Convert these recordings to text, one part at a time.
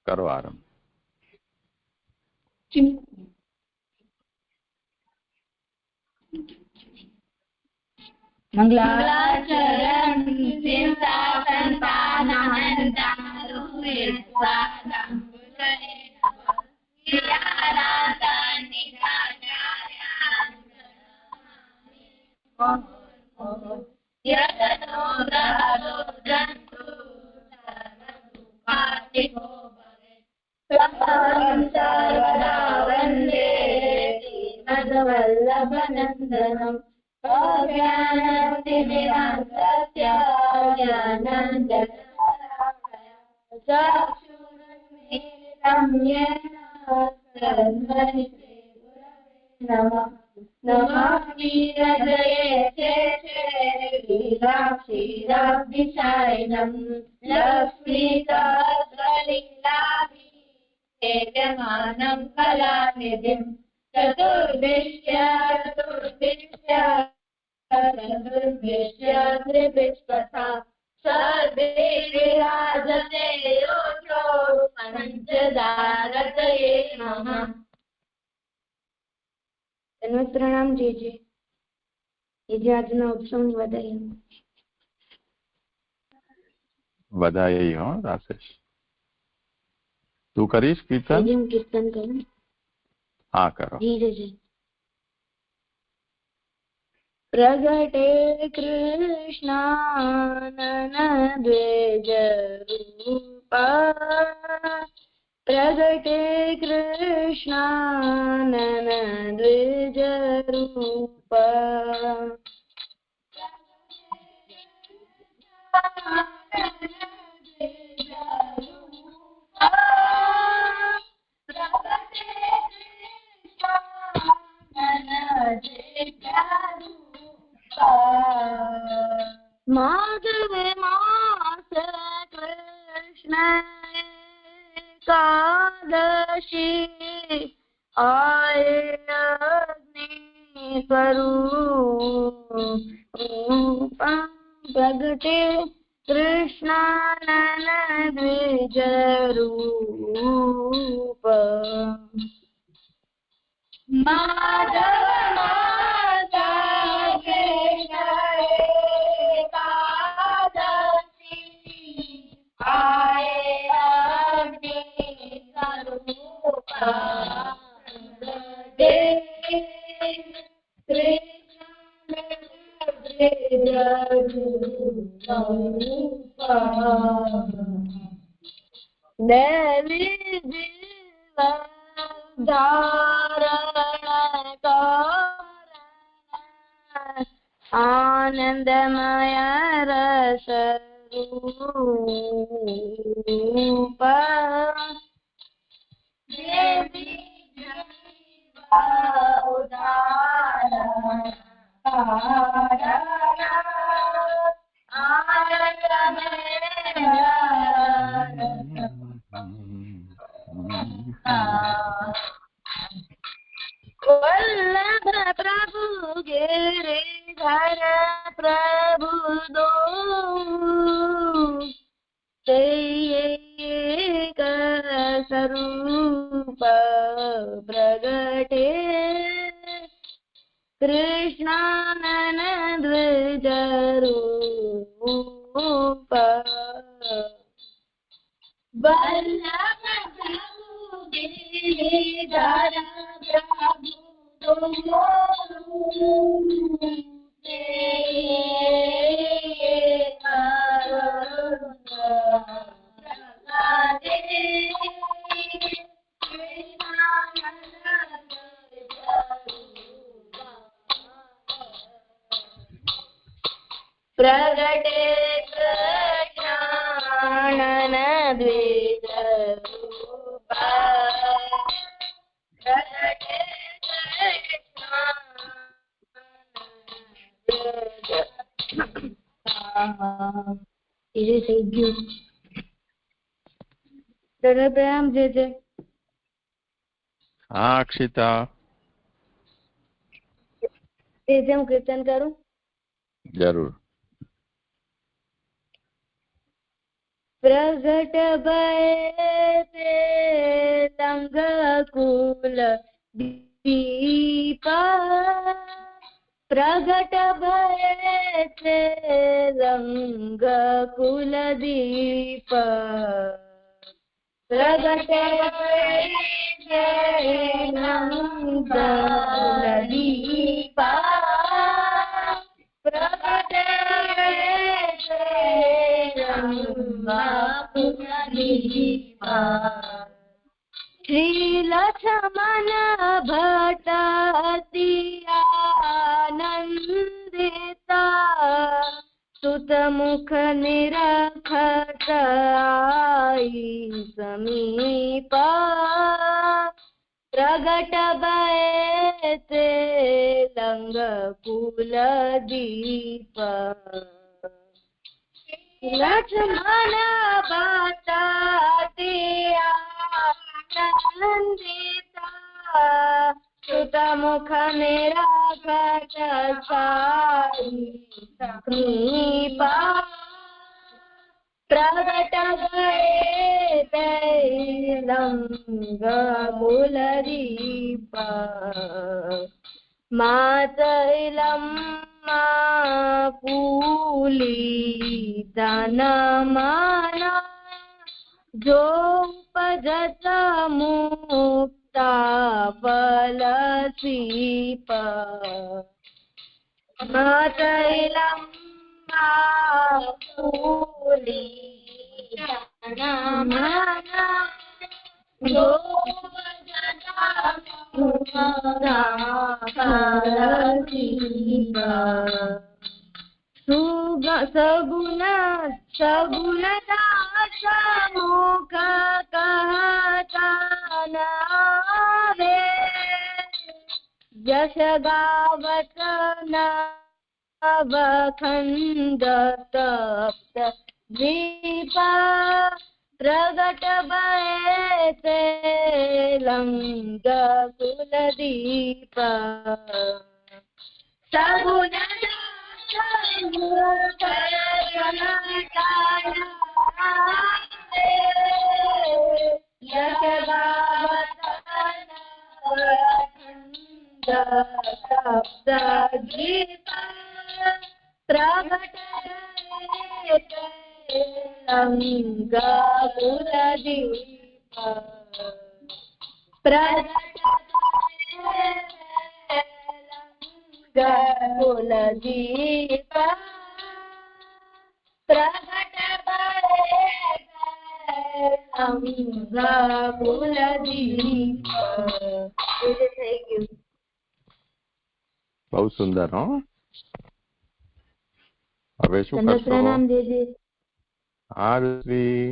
करो आरंभ। मंगलाचरण वल्लभनन्दनम् नमामि हृदये लक्ष्मीकान्तलीलाभिषेचमानं कलानिधिम् चतुर्भिश्च त्रिभिस्तथा सर्वे विराजते योषो पञ्चदारतये नमः। प्रणाम जीजे આજના ઉત્સવની વધાઈ હો રાશેશ. તું કરીશ કીર્તન? કીર્તન કરું. હા કરો. જી प्रगटे कृष्णाननद्विजरूपा प्रगटे कृष्णाननद्विजरूपा माधव मास कृष्ण एकादशी आए अग्नि स्वरूप प्रगटे कृष्णानन द्विज रूप माधव माता कृष्ण एकादशी आए अग्नि स्वरूप देवी जीव धारण कारण आनंदमय रस रूप देवी जीव उदाहरण वल्लभ प्रभु गिरिधर प्रभु दो एक स्वरूप प्रगटे कृष्णानन द्विज रूप वल्लभ प्रभु गिरिधर प्रभु प्रगटे कृष्णानन द्विज रूप प्रगटे प्रणाम जय जय। हाँ अक्षिता जय હું કીર્તન કરું? જરૂર। प्रगट भय ते दीप प्रगट भये ते रंग कुल दीप प्रगट भये ते रंग कुल दीप प्रगट भये ते रंग कुल दीप श्री लक्ष्मण भट्ट अति आनंदिता सुत मुख निरखत आई समीप प्रगट भये ते लंग कुल दीप लक्ष्मण भट्ट अति आनंदिता सुत मुख निरखत साई समीप प्रगट भये ते लंग कुल दीप मातैलम्मा पूलितन माना जोपजत मुक्ता फलसीप मातैलम्मा पूलितन माना जोपजत मुक्ता फलसीप सगुण दास मुख कहता नावे यश गावत नवखंड तप्त दीप प्रगट भये ते लंग कुल दीप सगुण प्रगट लंग कुल दीप प्रगट कुल दीप प्रगट भये कुल दीप. થઈ ગયું. બહુ સુંદર. હો હવે શું તમને કરશો? પ્રણામ દેજે. હા ઋત્વી,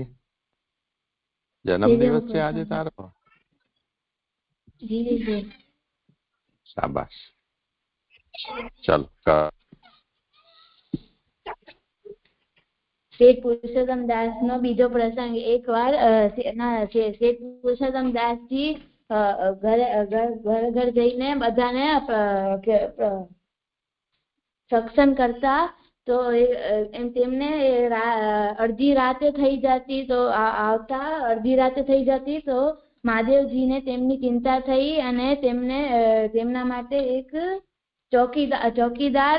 જન્મદિવસ છે આજે તારો? જી જી. શાબાશ. ચાલ કર. શેઠ પુરુષોત્તમ દાસ નો બીજો પ્રસંગ. એકવાર શેઠ પુરુષોત્તમ દાસજી ઘર જઈને બધાને સત્સંગ કરતા. તો તેમને અડધી રાતે થઈ જતી, તો આવતા અડધી રાતે થઈ જતી. તો મહાદેવજીને તેમની ચિંતા થઈ અને તેમને તેમના માટે એક ચોકીદાર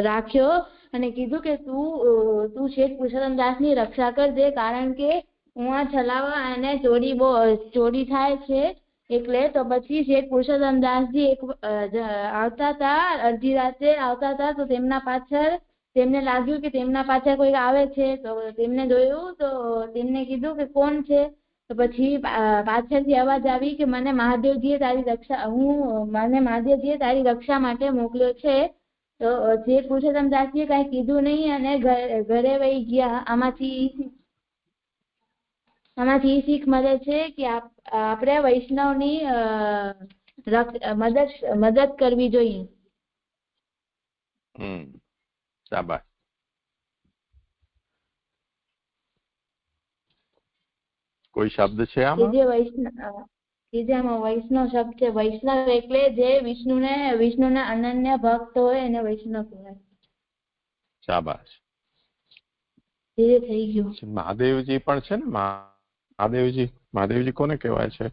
રાખ્યો અને કીધું કે તું શેઠ પુરુષોત્તમ દાસની રક્ષા કરજે, કારણ કે હું ચલાવવા અને ચોરી થાય છે એટલે. તો પછી શેઠ પુરુષોત્તમ દાસજી આવતા હતા, અડધી રાતે આવતા હતા. તો તેમના પાછળ તેમને લાગ્યું કે તેમના પાછળ કોઈ આવે છે. તો તેમને જોયું તો તેમને કીધું કે કોણ છે. તો પછી પાછળથી અવાજ આવી કે મને મહાદેવજીએ તારી રક્ષા માટે મોકલ્યો છે. તો જે પુરુષોત્તમ દાસજીએ કઈ કીધું નહીં અને ઘરે વહી ગયા. આમાંથી શીખ મળે છે કે આપણે વૈષ્ણવની મદદ કરવી જોઈએ. શાબાશ. કોઈ શબ્દ છે આમાં? જેમાં વૈષ્ણવ શબ્દ છે. વૈષ્ણવ એટલે જે વિષ્ણુના અનન્ય ભક્ત હોય એને વૈષ્ણવ કહેવાય. શાબાશ. ધીરે થઈ ગયું. મહાદેવજી પણ છે ને? મહાદેવજી કોને કહેવાય છે?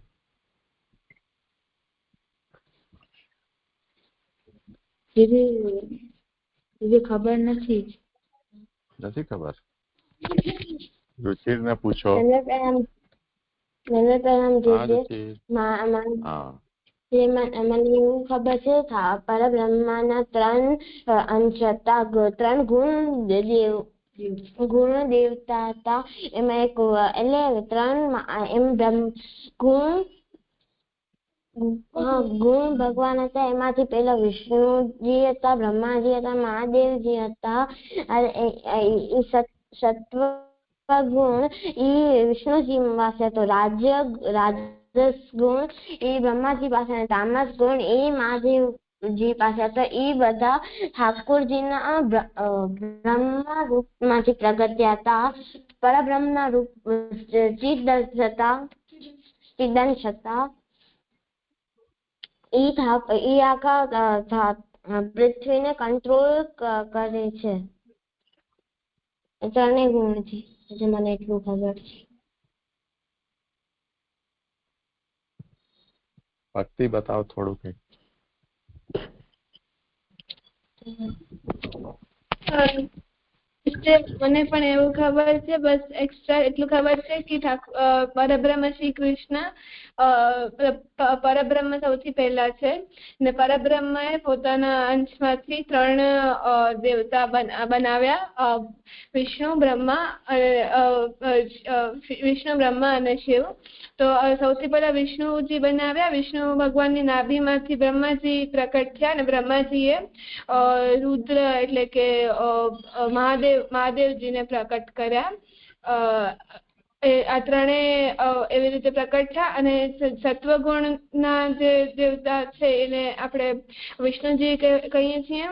દીદી ખબર નથી. નથી ખબર? રુચિરને પૂછો. મને હા દીદી રુચિર. હા મને એવું ખબર છે પરબ્રહ્મના 3 અંશ હતા, 3 ગુણ દેવતા હતા. એમાં એક એટલે 3 એમ ગુણ ભગવાન હતા. એમાંથી પેલા વિષ્ણુજી હતા, બ્રહ્માજી હતા, મહાદેવજી હતા. સત્વ ગુણ એ વિષ્ણુજી પાસે હતો, રાજસ ગુણ એ બ્રહ્માજી પાસે, તામસ ગુણ એ મહાદેવજી પાસે હતો. એ બધા ઠાકોરજીના બ્રહ્મા રૂપમાંથી પ્રગટ્યા હતા. પરબ્રહ્મના રૂપ ચિદંશ હતા. એ આખા પૃથ્વીને કંટ્રોલ કરે છે. 3 ગુણ છે, મને એટલું ખબર છે. ભક્તિ બતાવો થોડું કંઈક. મને પણ એવું ખબર છે, બસ એક્સ્ટ્રા એટલું ખબર છે કે પરબ્રહ્મ શ્રી કૃષ્ણ પરબ્રહ્મ સૌથી પહેલા છે ને પરબ્રહ્મએ પોતાના અંશમાંથી 3 દેવતા બનાવ્યા, વિષ્ણુ બ્રહ્મા અને શિવ. તો સૌથી પહેલા વિષ્ણુજી બનાવ્યા. વિષ્ણુ ભગવાનની નાભીમાંથી બ્રહ્માજી પ્રકટ થયા અને બ્રહ્માજીએ રુદ્ર એટલે કે મહાદેવજીને પ્રકટ કર્યા. આ 3 એવી રીતે પ્રકટ થયા. અને સત્વગુણના જે દેવતા છે એને આપણે વિષ્ણુજી કહીએ છીએ.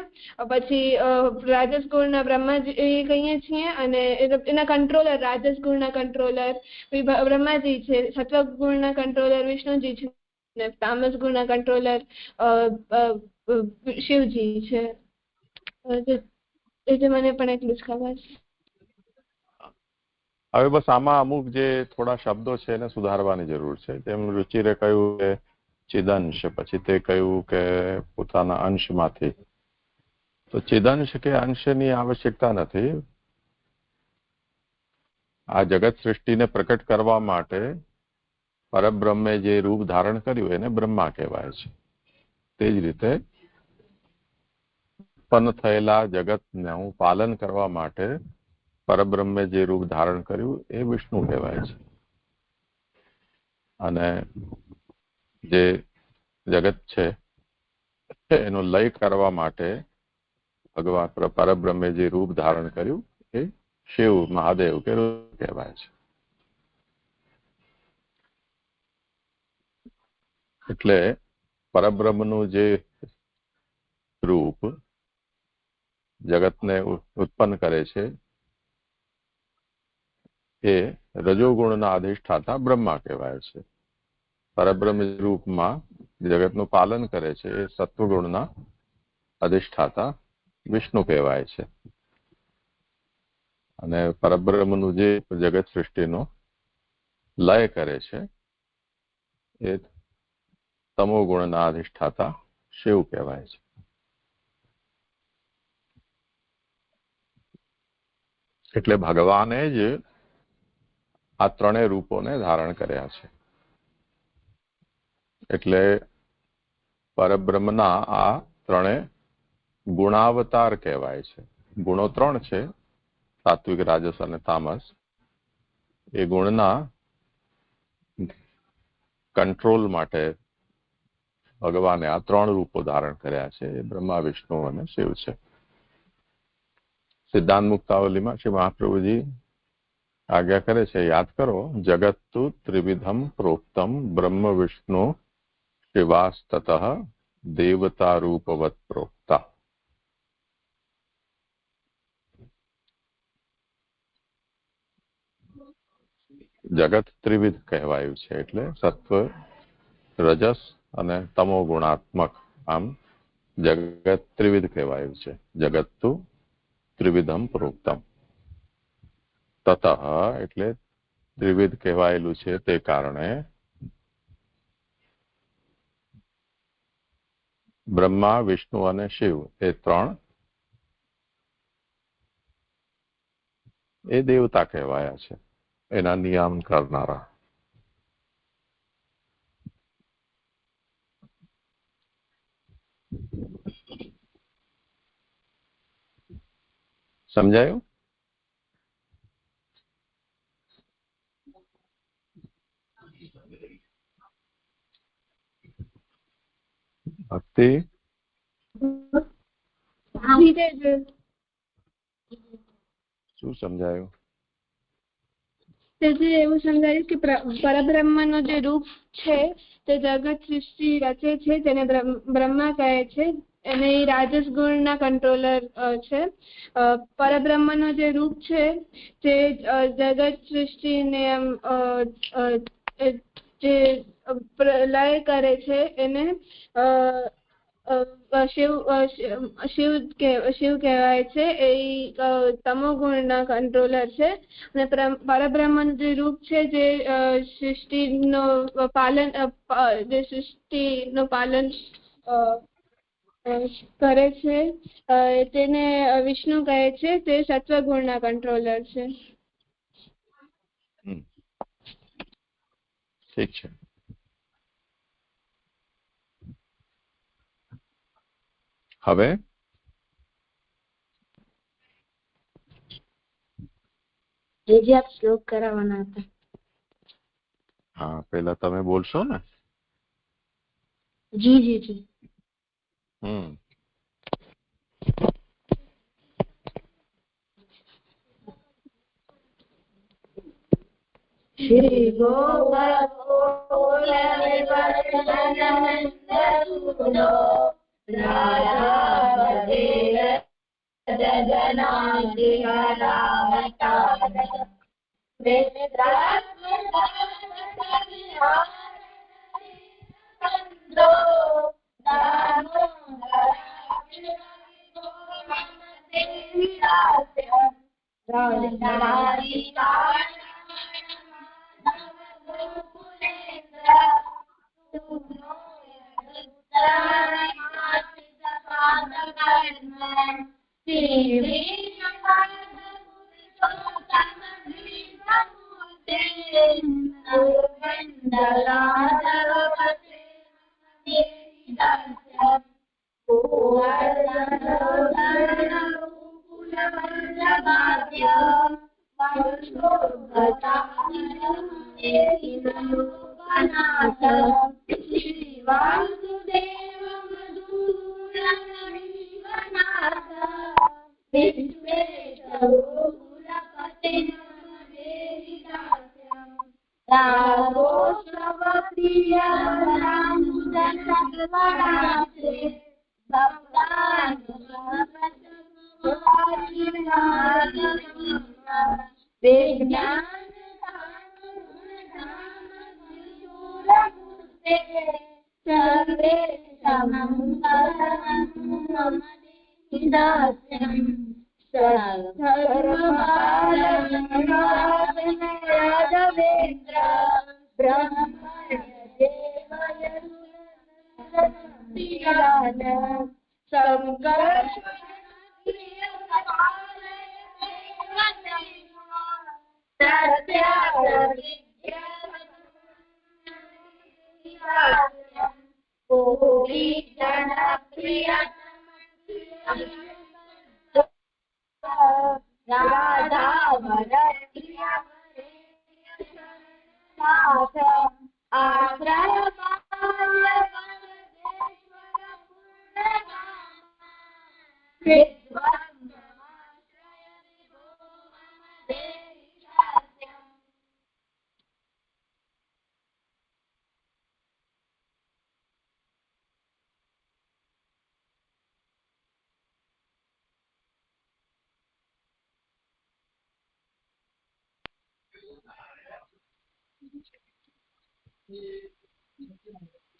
પછી રાજસ ગુણના બ્રહ્માજી કહીએ છીએ અને એના કંટ્રોલર, રાજસ ગુણના કંટ્રોલર બ્રહ્માજી છે, સત્વગુણના કંટ્રોલર વિષ્ણુજી છે, તામસ ગુણના કંટ્રોલર શિવજી છે. એટલે મને પણ એટલું જ ખબર છે. હવે બસ આમાં અમુક જે થોડા શબ્દો છે એને સુધારવાની જરૂર છે. તેમ રુચિરે કહ્યું કે ચિદંશ, પછી તે કહ્યું કે પોતાના અંશમાંથી. તો ચિદંશ કે અંશની આવશ્યકતા નથી. આ જગત સૃષ્ટિને પ્રકટ કરવા માટે પરબ્રહ્મે જે રૂપ ધારણ કર્યું એને બ્રહ્મા કહેવાય છે. તે જ રીતે ઉત્પન્ન થયેલા જગતનું પાલન કરવા માટે પરબ્રહ્મે જે રૂપ ધારણ કર્યું એ વિષ્ણુ કહેવાય છે. અને જે જગત છે એનો લય કરવા માટે ભગવાન પરબ્રહ્મે જે રૂપ ધારણ કર્યું એ શિવ, મહાદેવ કે રુદ્ર કહેવાય છે. એટલે પરબ્રહ્મનું જે રૂપ જગતને ઉત્પન્ન કરે છે એ રજોગુણના અધિષ્ઠાતા બ્રહ્મા કહેવાય છે. પરબ્રહ્મ રૂપમાં જગતનું પાલન કરે છે એ સત્વગુણના અધિષ્ઠાતા વિષ્ણુ કહેવાય છે. અને પરબ્રહ્મનું જે જગત સૃષ્ટિનો લય કરે છે એ તમોગુણના અધિષ્ઠાતા શિવ કહેવાય છે. એટલે ભગવાને જ આ 3 રૂપોને ધારણ કર્યા છે. એટલે પરબ્રહ્મના આ 3 ગુણાવતાર કહેવાય છે. ગુણો 3 છે, સાત્વિક, રાજસ અને તામસ. એ ગુણના કંટ્રોલ માટે ભગવાને આ 3 રૂપો ધારણ કર્યા છે. એ બ્રહ્મા, વિષ્ણુ અને શિવ છે. સિદ્ધાંત મુક્તાવલીમાં શ્રી મહાપ્રભુજી આજ્ઞા કરે છે, યાદ કરો, જગત્તુ ત્રિવિધમ પ્રોક્તમ બ્રહ્મ વિષ્ણુ શિવાસ્તત દેવતા રૂપવત પ્રોક્તા. જગત ત્રિવિધ કહેવાયું છે. એટલે સત્વ, રજસ અને તમો ગુણાત્મક. આમ જગત ત્રિવિધ કહેવાયું છે. જગત્તુ ત્રિવિધમ પ્રોક્તમ. તત એટલે ત્રિવિધ કહેવાયેલું છે તે કારણે બ્રહ્મા, વિષ્ણુ અને શિવ એ ત્રણ એ દેવતા કહેવાયા છે, એના નિયમ કરનારા. સમજાયું? ભક્તિ શું સમજાયું? તેથી એવું સમજાયું કે પરબ્રહ્મનો જે રૂપ છે તે જગત સૃષ્ટિ રચે છે, તેને બ્રહ્મા કહે છે, અને એ રાજસ ગુણના કંટ્રોલર છે. પરબ્રહ્મનો જે રૂપ છે તે જગત સૃષ્ટિને જે લય કરે છે એને શિવ કહેવાય છે. એ તમો ગુણના કંટ્રોલર છે. અને પરબ્રહ્મનું જે રૂપ છે જે સૃષ્ટિનું પાલન કરે છે તેને વિષ્ણુ કહે છે. તે સત્વગુણના કંટ્રોલર છે. ઠીક છે. હવે જે આપ શ્લોક કરાવવાના હતા. હા, પેલા તમે બોલશો ને. જી જી જી. શ્રી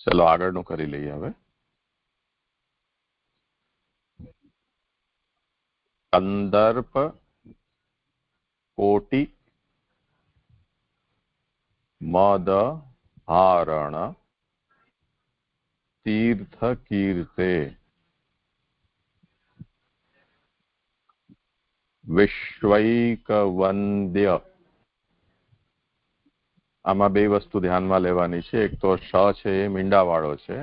ચલો આગળનું કરી લઈએ. હવે કંદર્પ કોટી મદ હારણ तीर्थ कीर्ते विश्वैक वंद्य। આમાં બે વસ્તુ ધ્યાનમાં લેવાની છે. એક તો શ છે એ મીંડાવાળો છે,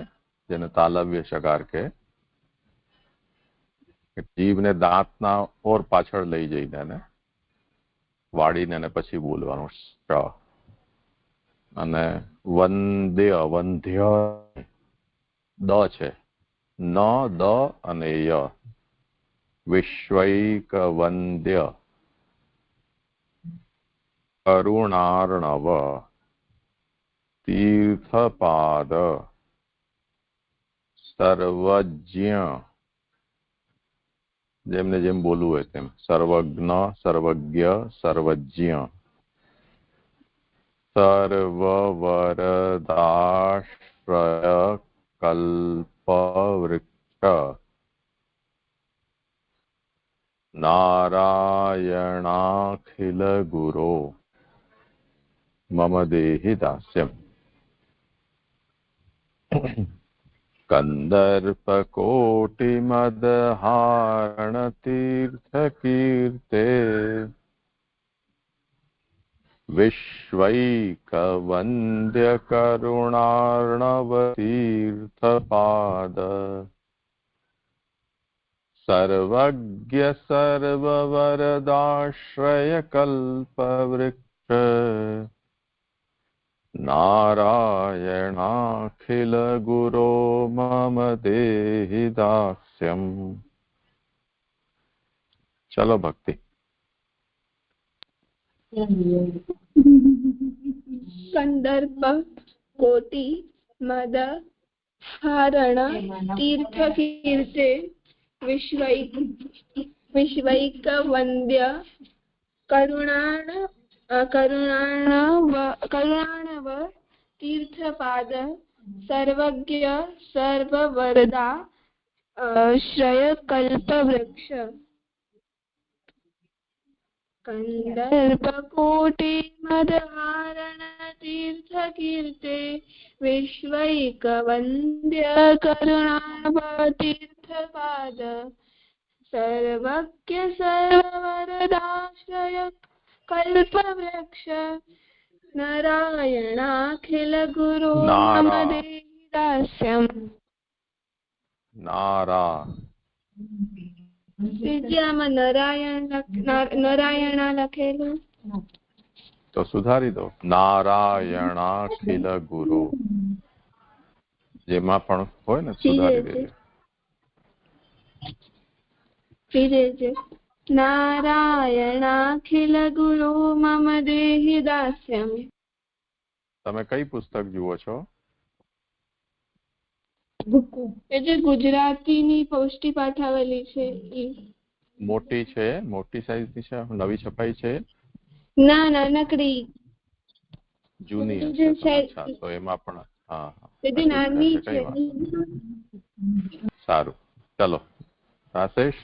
જેને તાલવ્ય શકાર કહે. જીભને દાંતના ઓર પાછળ લઈ જઈને એને વાળીને પછી બોલવાનું શ. અને વંદ્ય વંધ્ય દ છે, ન દ અને ય. વિશ્વૈક વંદ્ય કરુણાર્ણવ तीर्थपाद सर्वज्ञ, જેમને જેમ બોલવું હોય તેમ, સર્વજ્ઞ સર્વજ્ઞ સર્વજ્ઞ, સર્વવરદાશ્રય કલ્પવૃક્ષ, નારાયણાખિલ ગુરો મમ દેહિ દાસ્યમ. કંદર્પકોટિમદહારણ તીર્થકીર્તે વિશ્વૈકવંદ્ય કરુણાર્ણવ તીર્થપાદ સર્વજ્ઞ સર્વવરદાશ્રય કલ્પવૃક્ષ નારાયણાખિલ ગુરો મમ દેહિ દાસ્યમ. ચલો ભક્તિ. કંદર્પ કોટિ મદ હારણ તીર્થ કીર્તે વિશ્વૈક વંદ્ય કરુણાણવ તીર્થપાદ સર્વજ્ઞ સર્વવરદા શ્રય કલ્પવૃક્ષ. કંદર્પકોટિ મદહારણ તીર્થકીર્તે વિશ્વૈક વંદ્ય કરુણાણવ તીર્થપાદ સર્વજ્ઞ સર્વવરદાશ્રય કલ્પવૃક્ષ નારાયણાખિલ ગુરો મમ દેહિ દાસ્યમ. નારા આમાં નારાયણા લખેલું તો સુધારી દો. નારાયણાખિલ ગુરો, જેમાં પણ હોય ને સુધારી દેજે. નારાયણાખિલ ગુરો મમ દેહિ દાસ્યમ. તમે કઈ પુસ્તક જુઓ છો? એ જે ગુજરાતીની પૌષ્ટિ પાઠાવેલી છે ઈ. મોટી છે, મોટી સાઈઝની છે, નવી છપાઈ છે? ના, નાનકડી જૂની જે છે. અચ્છા, તો એમાં પણ હા એ નાની છે. સારું, ચલો રાશેષ.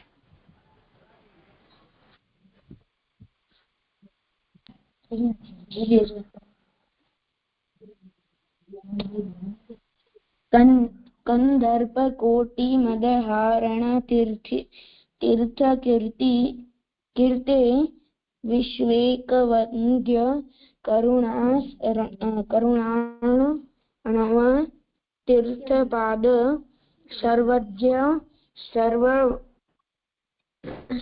કંદર્પકોટિ મદહારણ તીર્થકીર્તે વિશ્વૈકવંદ્ય કરુણાર્ણવ તીર્થપાદ સર્વજ્ઞ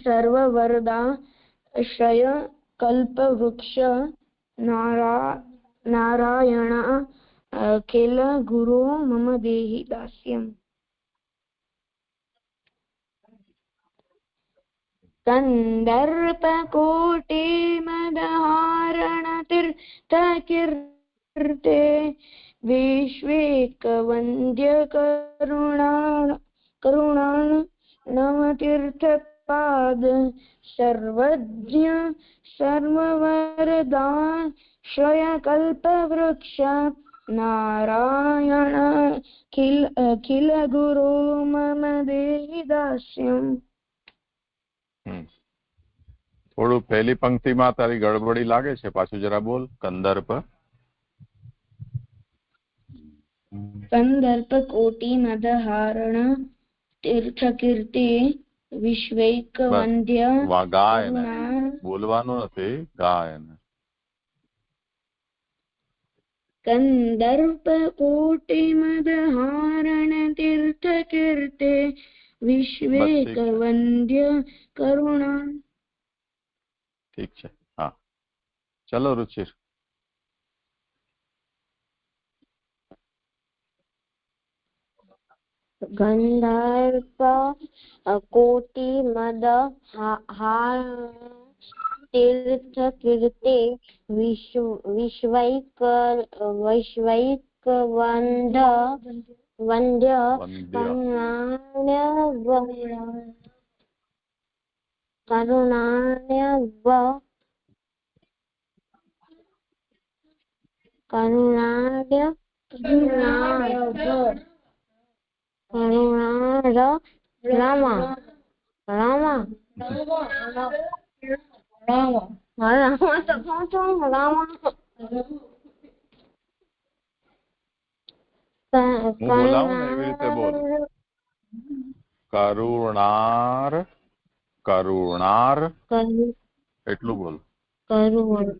સર્વવરદાશ્રય કલ્પવૃક્ષ નારાયણાખિલ ગુરો મમ દેહિ દાસ્યમ. કંદર્પકોટિ મદહારણ તીર્થકીર્તે વિશ્વૈકવંદ્ય કરુણાર્ણવ તીર્થપાદ સર્વજ્ઞ સર્વવરદાશ્રય કલ્પવૃક્ષ નારાયણાખિલ ગુરો મમ દેહિ દાસ્યમ. થોડું પહેલી પંક્તિમાં તારી ગડબડી લાગે છે, પાછું જરા બોલ. કંદર્પ કંદર્પકોટિમદહારણ તીર્થકીર્તિ વિશ્વૈકવંદ્ય ગાય ને કરુણા બોલવાનું નથી, ગાય ને. કંદર્પકોટિમદહારણ તીર્થકીર્તિ વિશ્વૈકવંદ્ય કરુણા. ઠીક છે, હા. ચલો રુચિર. ગંધર્પ કોટિમદહારણ તીર્થકીર્તે વિશ્વૈકવંદ્ય હું બોલાવું ને એવી રીતે બોલ. કરુણાર, કરુણાર એટલું બોલ. કરુણાણ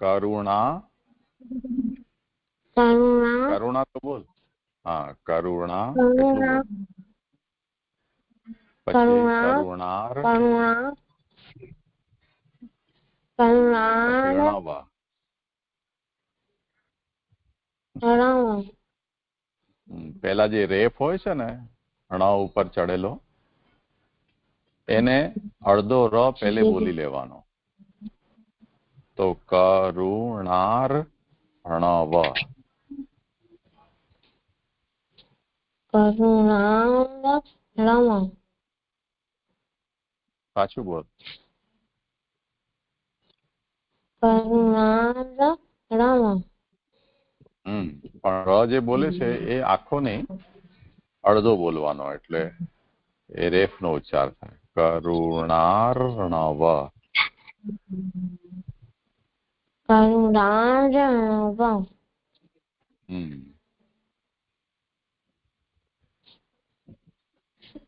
કરુણાર કરુણા કરુણા તો બોલ. હા, કરુણા એટલું બોલ. પછી કરુણાર અણવા. પેલા જે રેફ હોય છે ને અણા ઉપર ચડેલો, એને અડધો ર પહેલે બોલી લેવાનો. તો કરુણાર અણવ. પાછું બોલ. પણ ર જે બોલે છે એ આખો નહીં, અડધો બોલવાનો, એટલે એ રેફ નો ઉચ્ચાર થાય. કરુણાર્ણવ.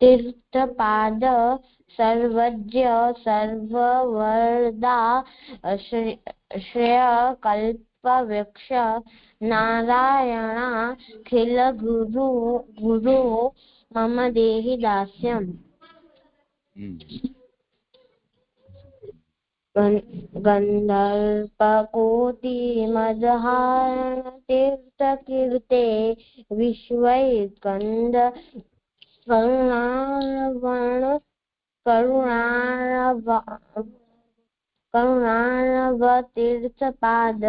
તીર્થપાદ સર્વજ્ય સર્વવરદા શ્રેય કલ્પવૃક્ષ નારાયણાખિલ ગુરુ મમ દેહિ દાસ્યમ. ગંધર્પકોટિમદહારણ તીર્થકીર્તે વિશ્વૈકંદ કરુણાણવ તીર્થપાદ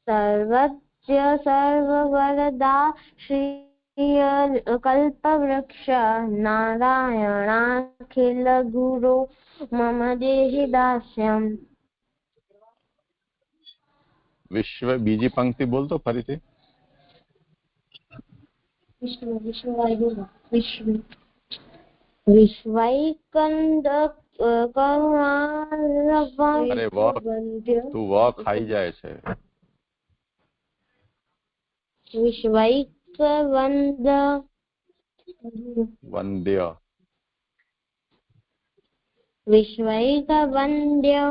સર્વજ્ય સર્વવરદા શ્રીય કલ્પવૃક્ષ નારાયણાખિલ ગુરુ મમ દેહિ દાસ્યમ. વિશ્વ બીજી પંક્તિ બોલતો ફરીથી. વિશ્વૈકંદ કરુણાણવ. અરે તું વ ખાઈ જાય છે. વિશ્વૈકવંદ વંદ્ય. વિશ્વૈકવંદ્ય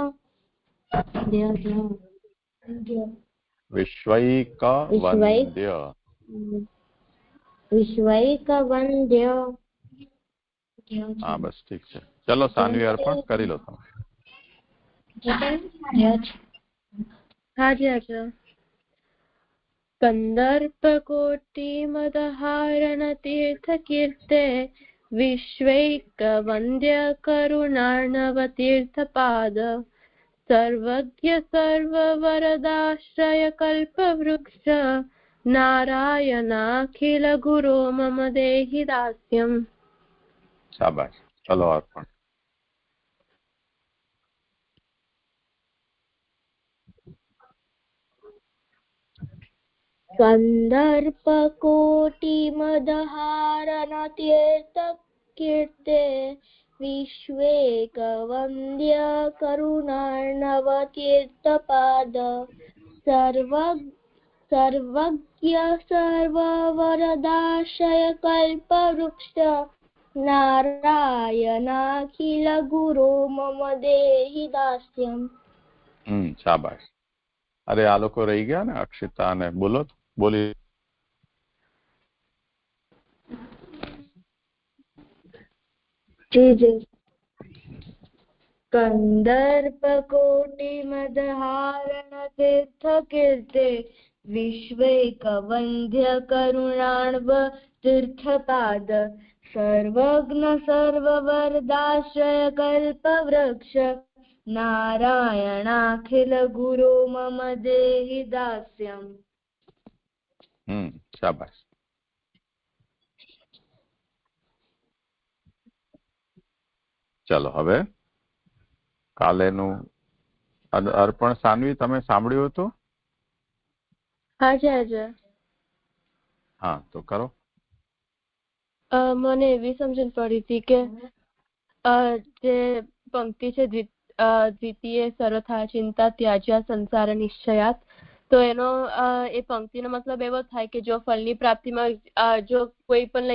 વિશ્વૈકવંદ્ય. વિશ્વૈકવંદ્ય. હા બસ ઠીક છે. ચલો સાન્વી અર્પણ કરી લો તમે. હાજી આચાર્ય. કંદર્પકોટિમદહારણ તીર્થકીર્તે વિશ્વૈકવંદ્ય કરુણાર્ણવ તીર્થપાદ સર્વજ્ઞ સર્વવરદાશ્રય કલ્પવૃક્ષ નારાયણાખિલ ગુરો મમ દેહિ દાસ્યમ. શાબાશ. ચલો અર્પણ. कन्दर्पकोटिमदहारनतीर्थकीर्ते विश्वेकवन्द्य करुणार्णवतीर्थपाद सर्वज्ञ सर्ववरदाशय कल्पवृक्ष नारायणाखिल गुरो मम देहि दास्यम्। શાબાશ. અરે આ લોકો રહી ગયા ને અક્ષિતા અને બોલો બોલી. कंदर्पकोटिमदहारणतीर्थकीर्ते विश्वैकवन्द्य करुणार्णव तीर्थपाद सर्वज्ञ सर्ववरदाश्रय कल्पवृक्ष नारायणाखिल गुरो मम देहि दास्यम्। શાબાશ. ચલો હવે કાલેનું અર્પણ. સાનવી તમે સાંભળ્યું હતું? હાજર. હા તો કરો. મને એવી સમજણ પડી હતી કે જે પંક્તિ છે દ્વિતીય સર્વથા ચિંતા ત્યાજ્યા સંસાર નિશ્ચયાત, તો એનો એ પંક્તિનો મતલબ એવો થાય કે જો ફળની પ્રાપ્તિમાં જો કોઈ પણ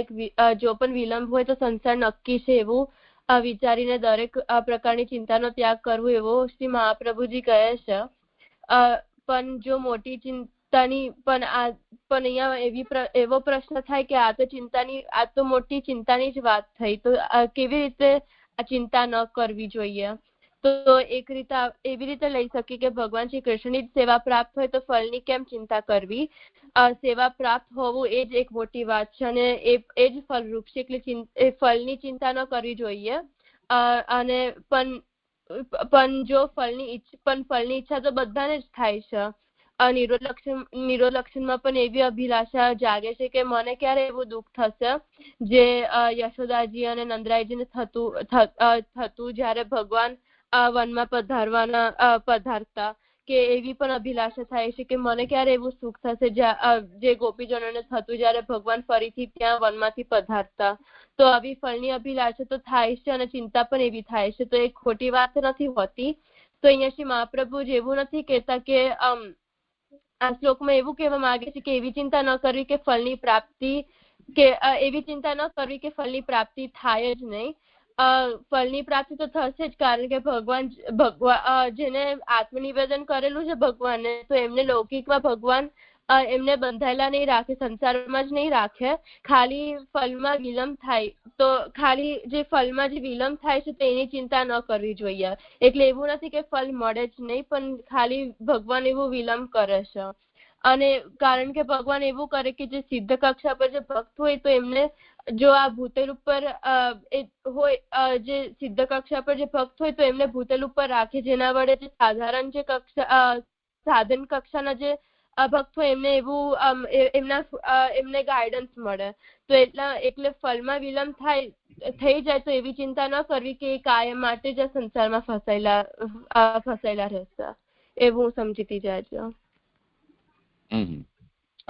જો પણ વિલંબ હોય તો સંસાર નક્કી છે એવું વિચારીને દરેક પ્રકારની ચિંતાનો ત્યાગ કરવો, એવો શ્રી મહાપ્રભુજી કહે છે. પણ જો મોટી ચિંતાની પણ અહીંયા એવો પ્રશ્ન થાય કે આ તો મોટી ચિંતાની જ વાત થઈ, તો કેવી રીતે આ ચિંતા ન કરવી જોઈએ? તો એક રીતે એવી રીતે લઈ શકીએ કે ભગવાન શ્રી કૃષ્ણની જ સેવા પ્રાપ્ત હોય તો ફળની કેમ ચિંતા કરવી? સેવા પ્રાપ્ત હોવું એ જ એક મોટી વાત છે અને એ જ ફળરૂપ છે, એટલે ફળની ચિંતા ન કરવી જોઈએ. અને પણ જો ફળની ઈચ્છા તો બધાને જ થાય છે. નિરોલક્ષણમાં પણ એવી અભિલાષા જાગે છે કે મને ક્યારે એવું દુઃખ થશે જે યશોદાજી અને નંદરાયજીને થતું જ્યારે ભગવાન વનમાં પધારતા, કે એવી પણ અભિલાષા થાય છે કે મને ક્યારે એવું સુખ થશે જે ગોપીજનોને થતું જ્યારે ભગવાન ફરીથી ત્યાં વનમાંથી પધારતા. તો આવી ફળની અભિલાષા તો થાય છે અને ચિંતા પણ એવી થાય છે, તો એ ખોટી વાત નથી હોતી. તો અહીંયા શ્રી મહાપ્રભુ એવું નથી કહેતા કે આ શ્લોકમાં એવું કહેવા માંગે છે કે એવી ચિંતા ન કરવી કે ફળની પ્રાપ્તિ થાય જ નહીં. ફળની પ્રાપ્તિ તો થશે જ, કારણ કે ભગવાન જેને આત્મનિવેદન કરેલું છે ભગવાને, તો એમને લૌકિકમાં ભગવાન એમને બંધાયેલા નહીં રાખે, સંસારમાં જ નહીં રાખે. ખાલી ફળમાં વિલંબ થાય તો જે વિલંબ થાય છે તો એની ચિંતા ન કરવી જોઈએ. એટલે એવું નથી કે ફળ મળે જ નહીં, પણ ખાલી ભગવાન એવું વિલંબ કરે છે. અને કારણ કે ભગવાન એવું કરે કે જે સિદ્ધ કક્ષા પર જે ભક્ત હોય તો એમને જો આ ભૂતલ ઉપર જે સિદ્ધ કક્ષા પર જે ભક્ત હોય તો એમને ભૂતલ ઉપર રાખે, જેના વડે જે સાધારણ જે સાધન કક્ષાના જે ભક્ત હોય એમને એવું એમને ગાઈડન્સ મળે. તો એટલે ફળમાં વિલંબ થઈ જાય તો એવી ચિંતા ન કરવી કે કાયમ માટે જ સંસારમાં ફસાયેલા રહેશે, એવું હું સમજીતી જાય.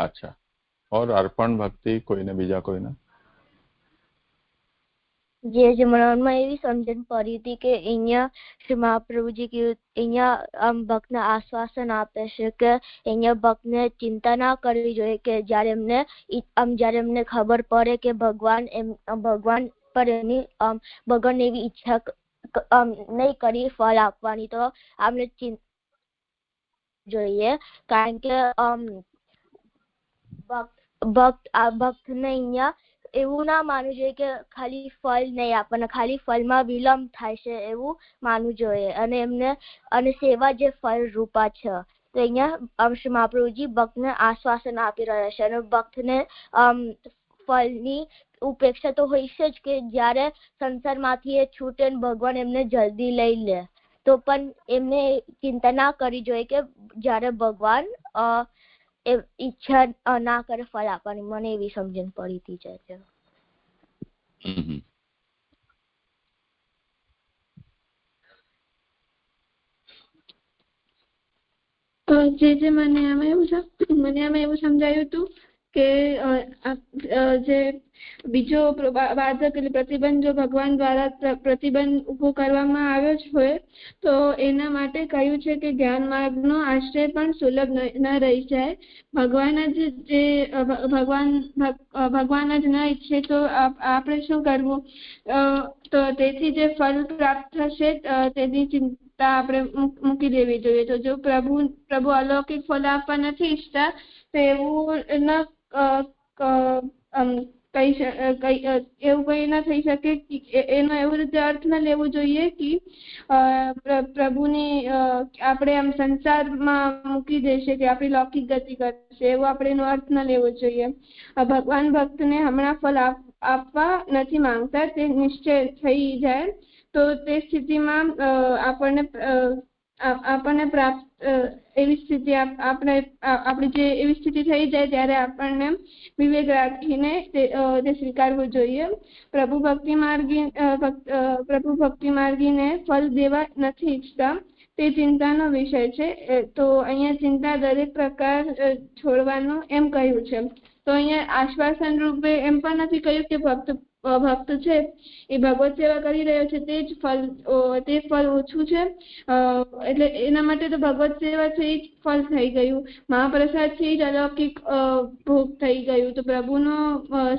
અચ્છા. ઓર અર્પણ ભક્તિ કોઈને બીજા કોઈને જે મનમાં એવી સમજણ પડી હતી કે અહીંયા શ્રી મહાપ્રભુજી અહીંયા ભક્તને આશ્વાસન આપે છે કે અહીંયા ભક્તને ચિંતા ના કરવી જોઈએ, કે જ્યારે એમને ખબર પડે કે ભગવાન પર એની ભગવાન એવી ઈચ્છા નહીં કરી ફળ આપવાની, તો આમને જોઈએ. કારણ કે ભક્તને અહીંયા એવું ના માનવું જોઈએ કે ખાલી ફળ નહીં આપવાના, ખાલી ફળમાં વિલંબ થાય છે એવું માનવું જોઈએ. અને સેવા જે ફળ રૂપા છે, તો અહીંયા શ્રી મહાપ્રભુજી ભક્તને આશ્વાસન આપી રહ્યા છે. અને ભક્તને ફળની ઉપેક્ષા તો હોય છે જ, કે જ્યારે સંસારમાંથી એ છૂટે ભગવાન એમને જલ્દી લઈ લે તો પણ એમને ચિંતા ના કરવી જોઈએ કે જ્યારે ભગવાન ઈચ્છા ના કરે ફળ આપવાની. મને એવી સમજણ પડી હતી છે. જે મને આમાં એવું છે મને આમાં એવું સમજાયું હતું કે જે બીજો બાધક એટલે પ્રતિબંધ જો ભગવાન દ્વારા પ્રતિબંધ ઉભો કરવામાં આવ્યો જ હોય તો એના માટે કહ્યું છે કે જ્ઞાન માર્ગનો આશ્રય પણ સુલભ ન રહી જાય. ભગવાન જ ન ઈચ્છે તો આપણે શું કરવું? તો તેથી જે ફળ પ્રાપ્ત થશે તેની ચિંતા આપણે મૂકી દેવી જોઈએ. તો જો પ્રભુ અલૌકિક ફળ આપવા નથી ઈચ્છતા તો એવું કઈ ન થઈ શકે. એનો એવી રીતે અર્થ ન લેવો જોઈએ કે પ્રભુની આપણે આમ સંસારમાં મૂકી દેશે કે આપણી લૌકિક ગતિ કરશે, એવો આપણે એનો અર્થ ન લેવો જોઈએ. ભગવાન ભક્તને હમણાં ફળ આપવા નથી માંગતા, તે નિશ્ચય થઈ જાય તો તે સ્થિતિમાં આપણને પ્રાપ્ત એવી સ્થિતિ આપણી જે એવી સ્થિતિ થઈ જાય ત્યારે આપણને વિવેક રાખીને તે સ્વીકારવું જોઈએ. પ્રભુ ભક્તિ માર્ગીને ફળ દેવા નથી ઈચ્છતા તે ચિંતાનો વિષય છે. તો અહીંયા ચિંતા દરેક પ્રકાર છોડવાનું એમ કહ્યું છે. તો અહીંયા આશ્વાસન રૂપે એમ પણ નથી કહ્યું કે ભક્ત છે એ ભગવત સેવા કરી રહ્યો છે તે ફળ ઓછું છે, એટલે એના માટે તો ભગવત સેવા છે એ જ ફળ થઈ ગયું. મહાપ્રસાદ છે એ જ અલૌકિક ભોગ થઈ ગયું. તો પ્રભુનું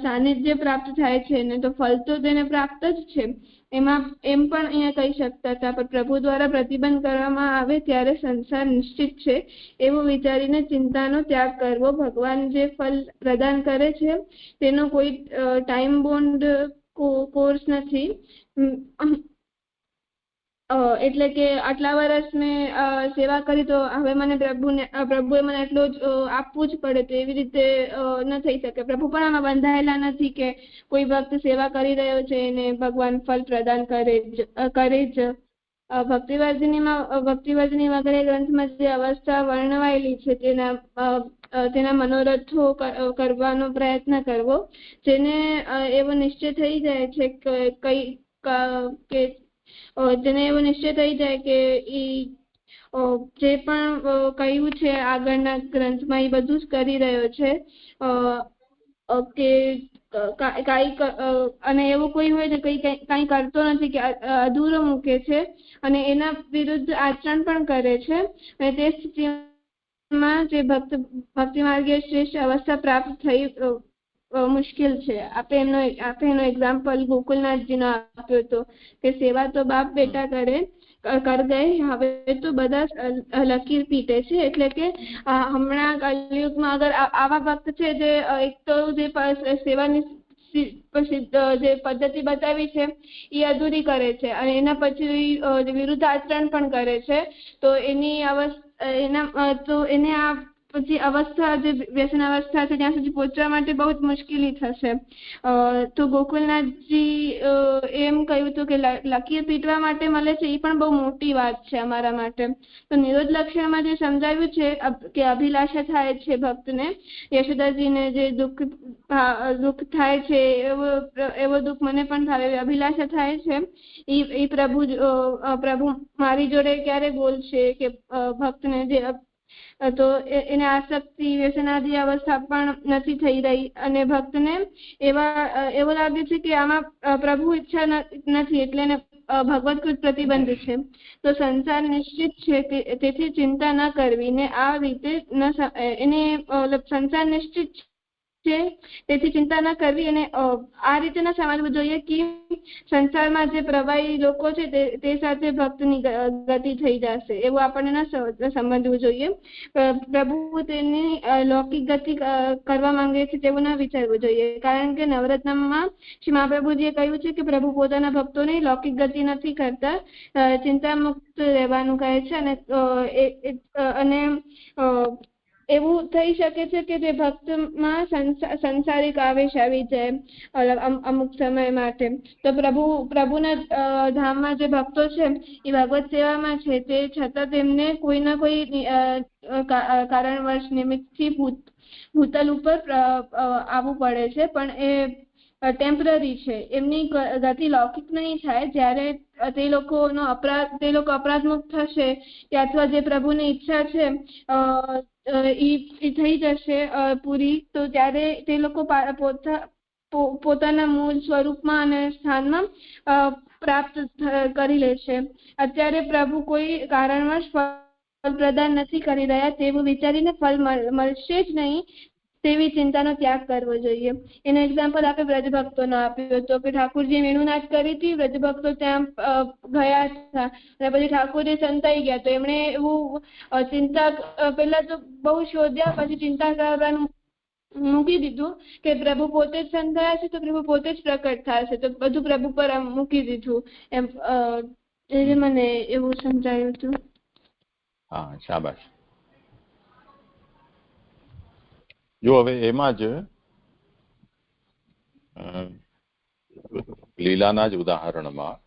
સાનિધ્ય પ્રાપ્ત થાય છે ને તો ફળ તો તેને પ્રાપ્ત જ છે. એમાં એમ પણ અહીંયા કહી શકતા હતા, પણ પ્રભુ દ્વારા પ્રતિબંધ કરવામાં આવે ત્યારે સંસાર નિશ્ચિત છે એવું વિચારીને ચિંતાનો ત્યાગ કરવો. ભગવાન જે ફળ પ્રદાન કરે છે તેનો કોઈ ટાઈમ બોન્ડ કોર્સ નથી. એટલે કે આટલા વર્ષ મેં સેવા કરી તો હવે મને પ્રભુએ મને એટલું જ આપવું જ પડે, તો એવી રીતે ન થઈ શકે. પ્રભુ પણ આમાં બંધાયેલા નથી કે કોઈ ભક્ત સેવા કરી રહ્યો છે એને ભગવાન ફળ પ્રદાન કરે જ. ભક્તિવર્ધિની વગેરે ગ્રંથમાં જે અવસ્થા વર્ણવાયેલી છે તેના મનોરથો કરવાનો પ્રયત્ન કરવો. જેને એવો નિશ્ચય થઈ જાય છે કે જેને એવો નિશ્ચય થઈ જાય કે જે પણ કહ્યું છે આગળના ગ્રંથમાં એ બધું જ કરી રહ્યો છે કે અને એવું કોઈ હોય ને કઈ કરતો નથી કે અધૂરો મૂકે છે અને એના વિરુદ્ધ આચરણ પણ કરે છે, અને તે સ્થિતિમાં જે ભક્તિ માર્ગીય શ્રેષ્ઠ અવસ્થા પ્રાપ્ત થઈ મુશ્કેલ છે. આપણે એનો એક્ઝામ્પલ ગોકુલનાથજીનો આપ્યો હતો કે સેવા તો બાપ બેટા કર ગયે, હવે તો બધા લકીર પીટે છે. એટલે કે હમણાં કલયુગમાં અગર આવા ભક્ત છે જે એક તો જે સેવાની જે પદ્ધતિ બતાવી છે એ અધૂરી કરે છે અને એના પછી વિરુદ્ધ આચરણ પણ કરે છે, તો એને આ પછી અવસ્થા જે વ્યસન અવસ્થા છે ત્યાં સુધી પહોંચવા માટે બહુ જ મુશ્કેલી થશે. તો ગોકુલનાથજી એમ કહ્યું હતું કે લકીર પીટવા માટે મળે છે એ પણ બહુ મોટી વાત છે અમારા માટે. તો નિરોધ લક્ષણમાં જે સમજાવ્યું છે કે અભિલાષા થાય છે ભક્તને, યશોદાજીને જે દુઃખ થાય છે એવો દુઃખ મને પણ થાય, એવી અભિલાષા થાય છે. એ પ્રભુ મારી જોડે ક્યારે બોલશે કે ભક્તને જે તો એને આસક્તિ વ્યસનાદી અવસ્થા પણ નથી થઈ રહી અને ભક્તને એવો લાગે છે કે આમાં પ્રભુ ઈચ્છા નથી એટલે એને ભગવતકૃત પ્રતિબંધ છે. તો સંસાર નિશ્ચિત છે તેથી ચિંતા ન કરવી ને આ રીતે એને સંસાર નિશ્ચિત છે તેથી ચિંતા ન કરવી અને આ રીતે ન સમજવું જોઈએ કે સંસારમાં જે પ્રવાહી લોકો છે તે સાથે ભક્તની ગતિ થઈ જશે, એવું આપણને ન સમજવું જોઈએ. પ્રભુ તેની લૌકિક ગતિ કરવા માંગે છે તેવું ન વિચારવું જોઈએ, કારણ કે નવરત્નમાં શ્રી મહાપ્રભુજીએ કહ્યું છે કે પ્રભુ પોતાના ભક્તોની લૌકિક ગતિ નથી કરતા, ચિંતા મુક્ત રહેવાનું કહે છે. અને એવું થઈ શકે છે કે જે ભક્તમાં સંસારિક આવેશ આવી જાય અમુક સમય માટે. તો પ્રભુના ધામમાં જે ભક્તો છે એ ભગવત સેવામાં છે, તે છતાં તેમને કોઈ ના કોઈ કારણવશ નિમિત્તથી ભૂતલ ઉપર આવવું પડે છે, પણ એ ટેમ્પરરી છે. એમની ગતિ લૌકિક નહીં થાય. જ્યારે તે લોકો અપરાધ મુક્ત થશે કે અથવા જે પ્રભુની ઈચ્છા છે ઈ થઈ જશે પૂરી, તો ત્યારે તે લોકો પોતાના મૂળ સ્વરૂપમાં અને સ્થાનમાં પ્રાપ્ત કરી લેશે. અત્યારે પ્રભુ કોઈ કારણવશ ફળ પ્રદાન નથી કરી રહ્યા તેવું વિચારીને ફળ મળશે જ નહીં તેવી ચિંતાનો ત્યાગ કરવો જોઈએ. એનો એક્ઝામ્પલ આપણે વ્રજભક્તોનો આપ્યો હતો કે ઠાકોરજીએ વેણુનાથ કરી હતી, વ્રજભક્તો ત્યાં ગયા હતા અને પછી ઠાકોરજી સંતાઈ ગયા, તો એમણે એવું ચિંતા પહેલા તો બહુ શોધ્યા, પછી ચિંતા કરવાનું મૂકી દીધું કે પ્રભુ પોતે જ સંતાયા છે તો પ્રભુ પોતે જ પ્રકટ થશે, તો બધું પ્રભુ પર મૂકી દીધું. એમ મને એવું સમજાયું હતું. હા, શાબાશ. જો હવે એમાં જ લીલાના જ ઉદાહરણમાં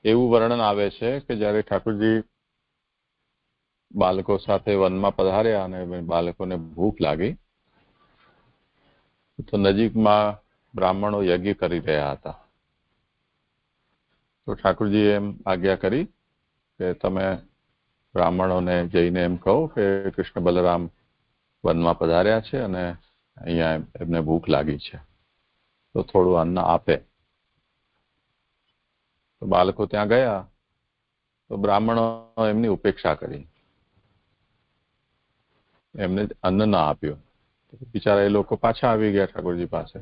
એવું વર્ણન આવે છે કે જ્યારે ઠાકોરજી બાળકો સાથે વનમાં પધાર્યા અને બાળકોને ભૂખ લાગી તો નજીકમાં બ્રાહ્મણો યજ્ઞ કરી રહ્યા હતા. તો ઠાકોરજીએ એમ આજ્ઞા કરી કે તમે બ્રાહ્મણોને જઈને એમ કહો કે કૃષ્ણ બલરામ વનમાં પધાર્યા છે અને અહીંયા એમને ભૂખ લાગી છે, તો થોડું અન્ન આપે. તો બાળકો ત્યાં ગયા તો બ્રાહ્મણો એમની ઉપેક્ષા કરી, એમને અન્ન ના આપ્યું. બિચારા એ લોકો પાછા આવી ગયા ઠાકોરજી પાસે.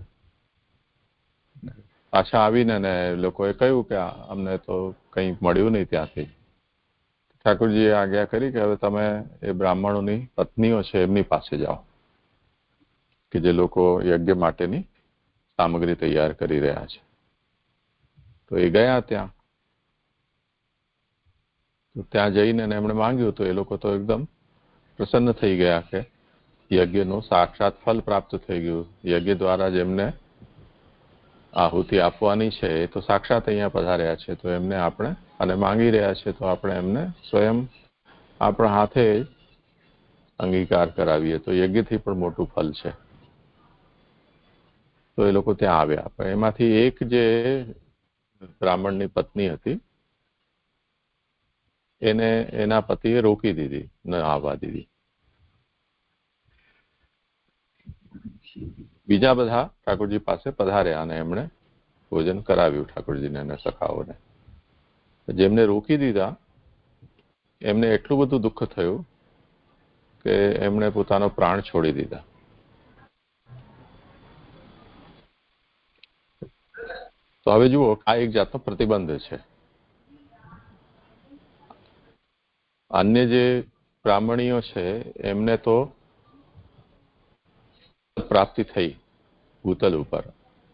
પાછા આવીને એ લોકોએ કહ્યું કે અમને તો કંઈ મળ્યું નહીં ત્યાંથી. ઠાકોરજીએ આજ્ઞા કરી કે હવે તમે એ બ્રાહ્મણોની પત્નીઓ છે એમની પાસે જાઓ કે જે લોકો યજ્ઞ માટેની સામગ્રી તૈયાર કરી રહ્યા છે. તો એ ગયા ત્યાં. તો ત્યાં જઈને એમણે માંગ્યું તો એ લોકો તો એકદમ પ્રસન્ન થઈ ગયા કે યજ્ઞનું સાક્ષાત ફલ પ્રાપ્ત થઈ ગયું. યજ્ઞ દ્વારા જેમને આહુતિ આપવાની છે એ તો સાક્ષાત અહીંયા પધાર્યા છે, તો એમને આપણે અને માંગી રહ્યા છે તો આપણે એમને સ્વયં આપણા હાથે અંગીકાર કરાવીએ તો યજ્ઞથી પણ મોટું ફલ છે. તો એ લોકો ત્યાં આવ્યા. પણ એમાંથી એક જે બ્રાહ્મણની પત્ની હતી એને એના પતિએ રોકી દીધી, ન આવવા દીધી. બીજા બધા ઠાકોરજી પાસે પધાર્યા અને એમણે ભોજન કરાવ્યું ઠાકોરજીને અને સખાઓને. જેમને રોકી દીધા એમને એટલું બધું દુઃખ થયું કે એમણે પોતાનો પ્રાણ છોડી દીધા. તો હવે જુઓ, આ એક જાતનો પ્રતિબંધ છે. અન્ય જે બ્રાહ્મણીઓ છે એમને તો પ્રાપ્તિ થઈ ભૂતલ ઉપર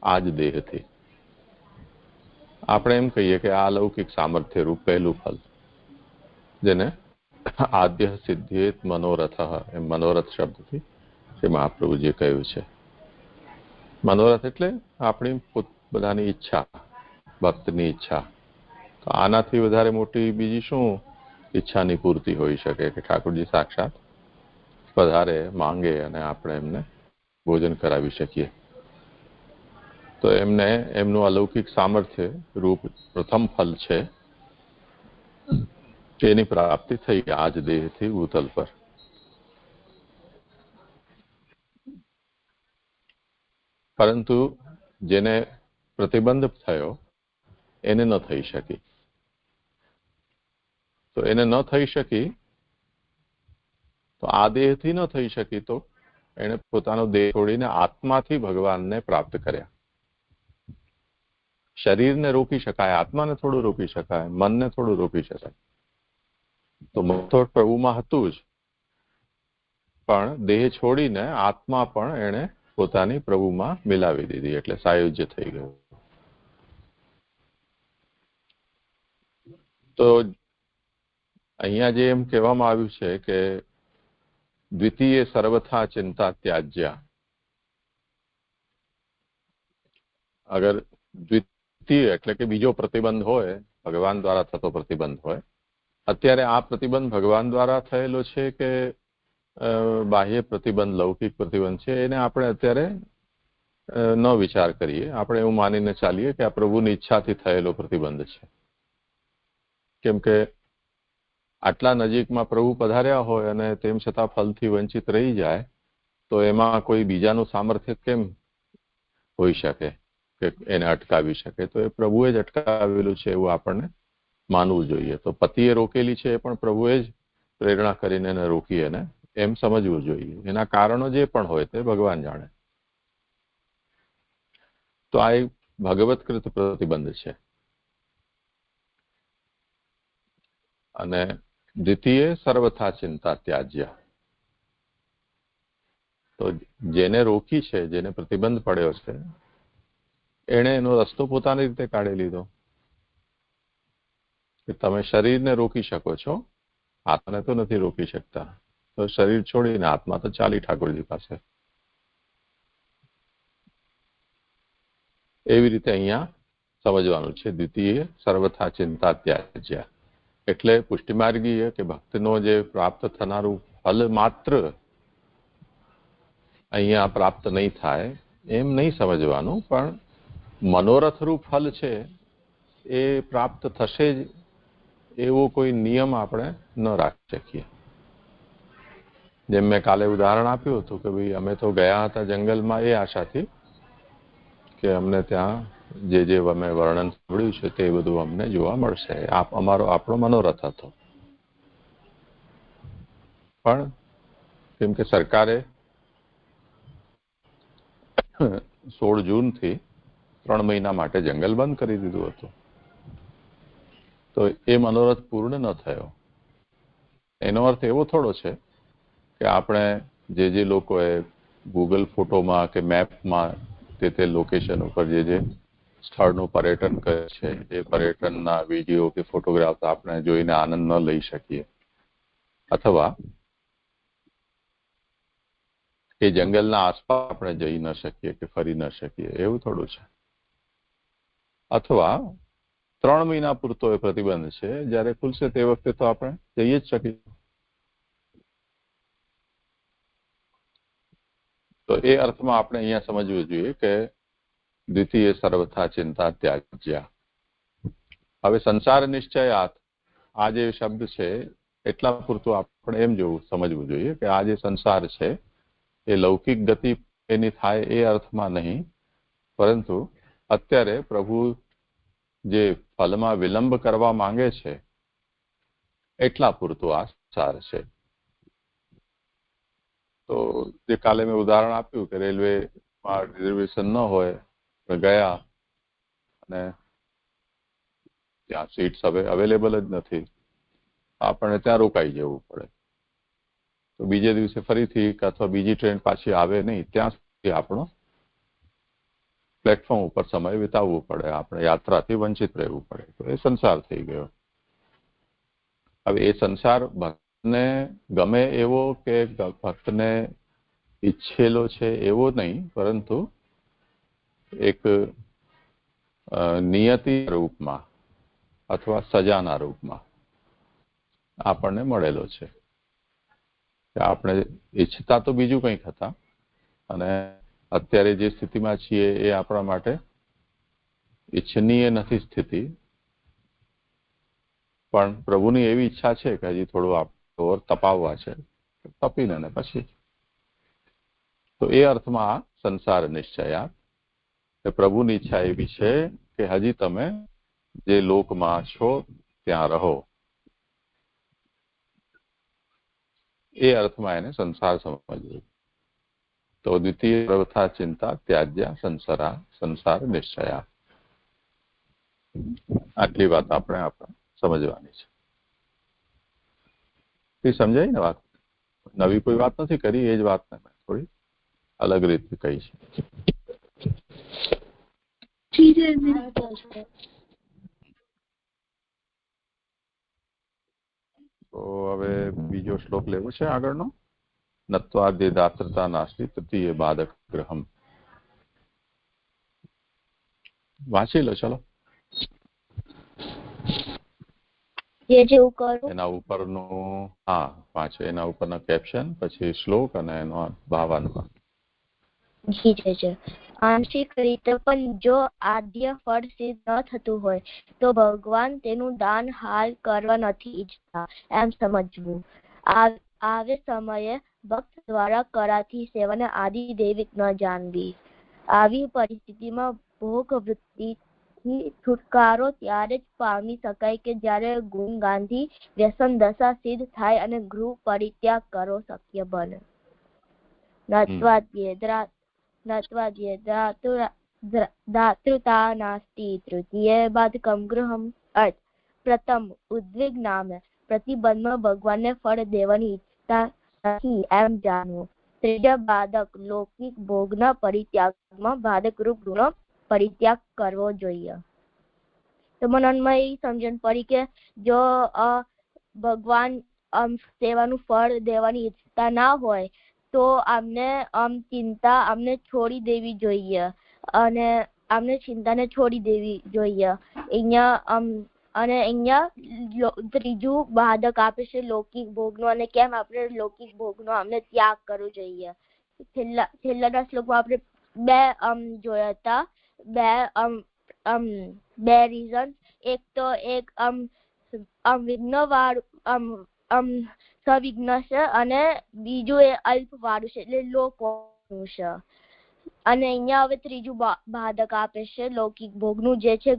આ જ દેહથી. આપણે એમ કહીએ કે આ અલૌકિક સામર્થ્ય રૂપ પહેલું ફલ, જેને આદ્ય સિદ્ધેત મનોરથ, એમ મનોરથ શબ્દથી શ્રી મહાપ્રભુજીએ કહ્યું છે. મનોરથ એટલે આપણી બધાની ઈચ્છા, ભક્તની ઈચ્છા. તો આનાથી વધારે મોટી બીજી શું ઈચ્છાની પૂર્તિ હોઈ શકે કે ઠાકોરજી સાક્ષાત પધારે, માંગે અને આપણે એમને ભોજન કરાવી શકીએ. તો એમને એમનું અલૌકિક સામર્થ્ય રૂપ પ્રથમ ફલ છે તેની પ્રાપ્તિ થઈ આ જ દેહથી ભૂતલ પર. પરંતુ જેને પ્રતિબંધ થયો એને ન થઈ શકી. તો એને ન થઈ શકી તો આ દેહથી ન થઈ શકી તો એને પોતાનો દેહ છોડીને આત્માથી ભગવાનને પ્રાપ્ત કર્યા. શરીરને રોકી શકાય, આત્માને થોડું રોકી શકાય, મનને થોડું રોકી શકાય. તો મન તો પ્રભુમાં હતું જ, પણ દેહ છોડીને આત્મા પણ એને પોતાની પ્રભુમાં મિલાવી દીધી, એટલે સાયુજ્ય થઈ ગયું. તો અહીંયા જે એમ કહેવામાં આવ્યું છે કે દ્વિતીય સર્વથા ચિંતા ત્યાજ્યા. અગર દ્વિતીય એટલે કે બીજો પ્રતિબંધ હોય, ભગવાન દ્વારા થતો પ્રતિબંધ હોય. અત્યારે આ પ્રતિબંધ ભગવાન દ્વારા થયેલો છે કે બાહ્ય પ્રતિબંધ, લૌકિક પ્રતિબંધ છે, એને આપણે અત્યારે ન વિચાર કરીએ. આપણે એવું માનીને ચાલીએ કે આ પ્રભુની ઈચ્છાથી થયેલો પ્રતિબંધ છે. કેમ કે આટલા નજીકમાં પ્રભુ પધાર્યા હોય અને તેમ છતાં ફલથી વંચિત રહી જાય તો એમાં કોઈ બીજાનું સામર્થ્ય કેમ હોઈ શકે કે એને અટકાવી શકે? તો એ પ્રભુએ જ અટકાવેલું છે એવું આપણને માનવું જોઈએ. તો પતિએ રોકેલી છે એ પણ પ્રભુએ જ પ્રેરણા કરીને એને રોકી એને એમ સમજવું જોઈએ. એના કારણો જે પણ હોય તે ભગવાન જાણે. તો આ એક ભગવત્કૃત પ્રતિબંધ છે. અને દ્વિતીય સર્વથા ચિંતા ત્યાજ્ય. તો જેને રોકી છે, જેને પ્રતિબંધ પડ્યો છે, એણે એનો રસ્તો પોતાની રીતે કાઢી લીધો કે તમે શરીરને રોકી શકો છો, આત્માને તો નથી રોકી શકતા. તો શરીર છોડીને આત્મા તો ચાલી ઠાકોરજી પાસે. એવી રીતે અહીંયા સમજવાનું છે. દ્વિતીય સર્વથા ચિંતા ત્યાજ્ય એટલે પુષ્ટિમાર્ગીય કે ભક્તનો જે પ્રાપ્ત થનારું ફલ માત્ર અહીંયા પ્રાપ્ત નહીં થાય એમ નહીં સમજવાનું, પણ મનોરથરૂપ ફલ છે એ પ્રાપ્ત થશે જ એવો કોઈ નિયમ આપણે ન રાખી શકીએ. જેમ મેં કાલે ઉદાહરણ આપ્યું હતું કે ભાઈ અમે તો ગયા હતા જંગલમાં એ આશાથી કે અમને ત્યાં જે અમે વર્ણન સાંભળ્યું છે તે બધું અમને જોવા મળશે. આપણો મનોરથ હતો. પણ કેમ કે સરકારે 16 જૂનથી 3 મહિના માટે જંગલ બંધ કરી દીધું હતું, તો એ મનોરથ પૂર્ણ ન થયો. એનો અર્થ એવો થોડો છે કે આપણે જે લોકોએ ગૂગલ ફોટોમાં કે મેપમાં તે લોકેશન ઉપર જે સ્થળનું પર્યટન કરે છે એ પર્યટનના વિડીયો કે ફોટોગ્રાફ આપણે જોઈને આનંદ ન લઈ શકીએ, અથવા એ જંગલના આસપાસ આપણે જઈ ન શકીએ કે ફરી ન શકીએ, એવું થોડું છે. અથવા 3 મહિના પૂરતો એ પ્રતિબંધ છે, જ્યારે ખુલશે તે વખતે તો આપણે જઈ જ શકીએ. તો એ અર્થમાં આપણે અહીંયા સમજવું જોઈએ કે દ્વિતીય સર્વથા ચિંતા ત્યાજ્ય. હવે સંસાર નિશ્ચયાત આ જે શબ્દ છે એટલા પૂરતું આપણે એમ સમજવું જોઈએ કે આ જે સંસાર છે એ લૌકિક ગતિ એની થાય એ અર્થમાં નહીં, પરંતુ અત્યારે પ્રભુ જે ફલમાં વિલંબ કરવા માંગે છે એટલા પૂરતું આ સંસાર છે. તો જે કાલે મેં ઉદાહરણ આપ્યું કે રેલવેમાં રિઝર્વેશન ન હોય, ગયા અને ત્યાં સીટ્સ હવે અવેલેબલ જ નથી, આપણને ત્યાં રોકાઈ જવું પડે. તો બીજે દિવસે ફરીથી અથવા બીજી ટ્રેન પાછી આવે નહીં ત્યાં સુધી આપણો પ્લેટફોર્મ ઉપર સમય વિતાવવું પડે, આપણે યાત્રાથી વંચિત રહેવું પડે. તો એ સંસાર થઈ ગયો. હવે એ સંસાર ભક્તને ગમે એવો કે ભક્તને ઈચ્છેલો છે એવો નહીં, પરંતુ એક નિયતિ રૂપમાં અથવા સજાના રૂપમાં આપણને મળેલો છે. આપણે ઈચ્છતા તો બીજું કંઈક હતા, અને અત્યારે જે સ્થિતિમાં છીએ એ આપણા માટે ઈચ્છનીય નથી સ્થિતિ, પણ પ્રભુની એવી ઈચ્છા છે કે હજી થોડું ઓર તપાવવા છે, તપીને પછી. તો એ અર્થમાં આ સંસાર નિશ્ચયા કે પ્રભુની ઈચ્છા એવી છે કે હજી તમે જે લોકમાં છો ત્યાં રહો. એ અર્થમાં એને સંસાર સમજવું. તો દ્વિતીય સર્વથા ચિંતા ત્યાજ્ય સંસાર નિશ્ચયા. આટલી વાત આપણે સમજવાની છે. સમજાય ને વાત? નવી કોઈ વાત નથી કરી, એ જ વાતને મેં થોડી અલગ રીતે કહી છે. તો હવે બીજો શ્લોક લેવો છે આગળનો. નત્વાદ્ય દાત્રતા નાસ્તિ તૃતીય બાધક ગ્રહમ. વાંચી લો ચલો. એના ઉપરનું વાંચો, એના ઉપરના કેપ્શન, પછી શ્લોક અને એનો ભાવાનુવાદ. જી જય આંશિક રીતે પણ જો આદ્ય ફળ સિદ્ધ ન થતું હોય તો ભગવાન તેનું દાન હાલ કરવા નથી ઈચ્છતા એમ સમજવું. આવે સમયે ભક્ત દ્વારા કરાતી સેવાને આદિ દૈવિક ન જાણવી. આવી પરિસ્થિતિમાં ભોગ વૃત્તિથી છુટકારો ત્યારે જ પામી શકાય કે જ્યારે ગુણ ગાંધી વ્યસન દશા સિદ્ધ થાય અને ગૃહ પરિત્યાગ કરો શક્ય બને. દાતૃતા નાસ્તિ તૃતીય બાધકમ ગૃહમ. અર્થ પ્રથમ ઉદ્વિગ્નામ પ્રતિબંધમાં ભગવાનને ફળ દેવાની ઈચ્છતા નથી એમ જાણવું. ત્રીજા બાધક લૌકિક ભોગના પરિત્યાગમાં બાધક રૂપ ગૃહનો પરિત્યાગ કરવો જોઈએ. તો મનનમાં એ સમજણ પડી કે જો ભગવાન સેવાનું ફળ દેવાની ઈચ્છતા ના હોય તો આમને ચિંતા આમને છોડી દેવી જોઈએ અને આમને ચિંતાને છોડી દેવી જોઈએ. અહીંયા ત્રીજું બાધક આપે છે લૌકિક ભોગનો, અને કેમ આપણે લૌકિક ભોગનો અમને ત્યાગ કરવો જોઈએ. છેલ્લાના શ્લોકમાં આપણે બે જોયા હતા, બે રીઝન. એક તો એક વિઘ્ન વાળું સવિઘ્ન છે અને બીજું એ અલ્પ વાળું છે એટલે લોક વાળું છે. અને અહીંયા હવે ત્રીજું બાધક આપે છે લૌકિક ભોગનું જે છે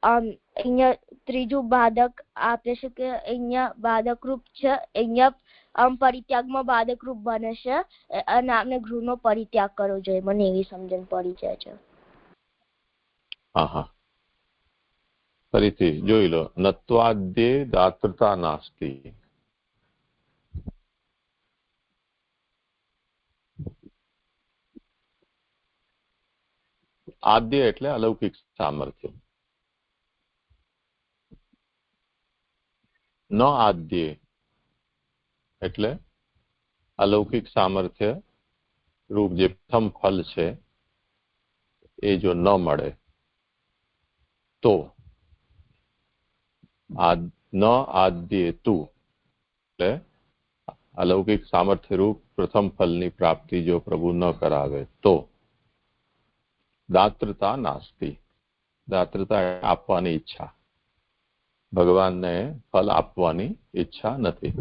અહીંયા ત્રીજું બાધક આપે છે કે અહીંયા બાધક રૂપ છે, અહીંયા પરિત્યાગમાં બાધક રૂપ બને છે અને આપણે ગૃહનો પરિત્યાગ કરવો જોઈએ. મને એવી સમજણ પડી જાય છે. ફરીથી જોઈ લો. નત્વાદ્યે દાતૃતા નાસ્તિ. આદ્ય એટલે અલૌકિક સામર્થ્ય. ન આદ્ય એટલે અલૌકિક સામર્થ્ય રૂપ જે પ્રથમ ફલ છે એ જો ન મળે તો ન આદ્ય તું એટલે અલૌકિક સામર્થ્ય રૂપ પ્રથમ ફલની પ્રાપ્તિ જો પ્રભુ ન કરાવે તો દાતૃતા નાસ્તિ. દાતૃતા આપવાની ઈચ્છા, ભગવાનને ફલ આપવાની ઈચ્છા નથી.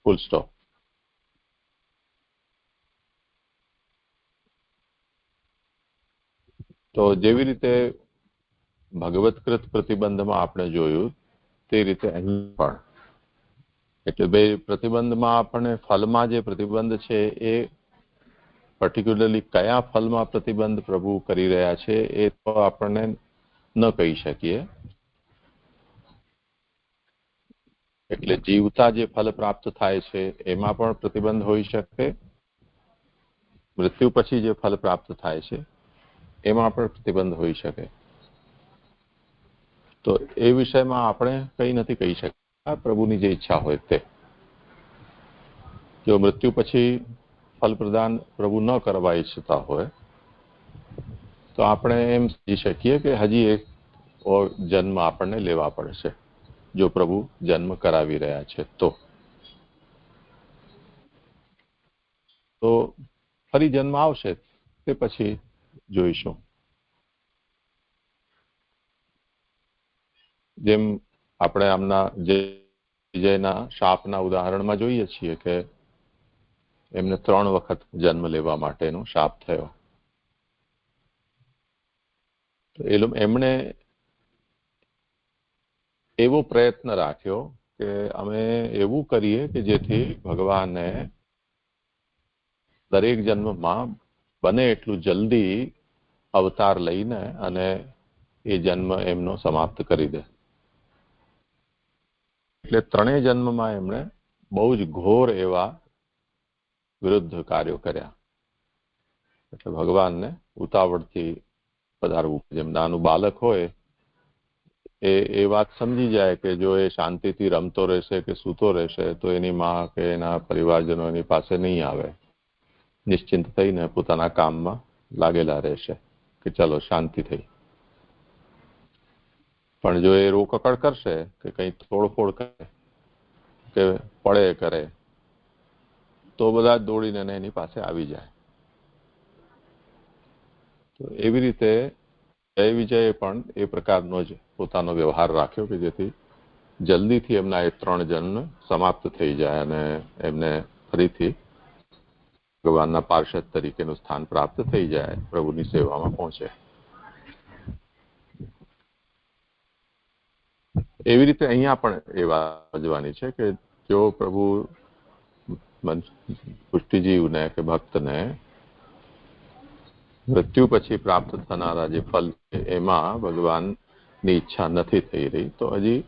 Full stop. તો જેવી રીતે ભગવત્કૃત પ્રતિબંધમાં આપણે જોયું તે રીતે અહીં પણ એટલે બે પ્રતિબંધમાં આપણને ફલમાં જે પ્રતિબંધ છે એ પર્ટિક્યુલરલી કયા ફલમાં પ્રતિબંધ પ્રભુ કરી રહ્યા છે એ તો આપણને ન કહી શકીએ. એટલે જીવતા જે ફલ પ્રાપ્ત થાય છે એમાં પણ પ્રતિબંધ હોઈ શકે, મૃત્યુ પછી જે ફલ પ્રાપ્ત થાય છે એમાં પણ પ્રતિબંધ હોઈ શકે. તો એ વિષયમાં આપણે કંઈ નથી કહી શકતા. પ્રભુની જે ઈચ્છા હોય તે. જો મૃત્યુ પછી ફલ પ્રદાન પ્રભુ ન કરવા ઈચ્છતા હોય તો આપણે એમ સમજી શકીએ કે હજી એક જન્મ આપણને લેવા પડશે જો પ્રભુ જન્મ કરાવી રહ્યા છે તો ફરી જન્મ આવશે તે પછી જોઈશું. જેમ આપણે આમના વિજયના શાપના ઉદાહરણમાં જોઈએ છીએ કે એમને 3 વખત જન્મ લેવા માટેનો શાપ થયો. તો એમણે એવો પ્રયત્ન રાખ્યો કે અમે એવું કરીએ કે જેથી ભગવાને દરેક જન્મમાં બને એટલું જલ્દી અવતાર લઈને અને એ જન્મ એમનો સમાપ્ત કરી દે. એટલે 3 જન્મમાં એમણે બહુ જ ઘોર એવા વિરુદ્ધ કાર્યો કર્યા. એટલે ભગવાનને ઉતાવળથી પધારવું. જેમ નાનું બાળક હોય એ વાત સમજી જાય કે જો એ શાંતિથી રમતો રહેશે કે સૂતો રહેશે તો એની માં કે એના પરિવારજનો એની પાસે નહીં આવે, નિશ્ચિંત થઈને પોતાના કામમાં લાગેલા રહેશે કે ચલો શાંતિ થઈ. પણ જો એ રોકકડ કરશે કે કંઈ તોડફોડ કરે કે પડે કરે તો બધા દોડીને એની પાસે આવી જાય. તો એવી રીતે જય વિજયે પણ એ પ્રકારનો જ પોતાનો વ્યવહાર રાખ્યો કે જેથી જલ્દીથી એમના એ 3 જન્મ સમાપ્ત થઈ જાય અને એમને ફરીથી ભગવાનના પાર્ષદ તરીકેનું સ્થાન પ્રાપ્ત થઈ જાય, પ્રભુની સેવામાં પહોંચે. એવી રીતે અહીંયા પણ એ વાત સમજવાની છે કે જો પ્રભુ પુષ્ટિજીવને કે ભક્તને મૃત્યુ પછી પ્રાપ્ત થનારા જે ફલ છે એમાં ભગવાનની ઈચ્છા નથી થઈ રહી, તો હજી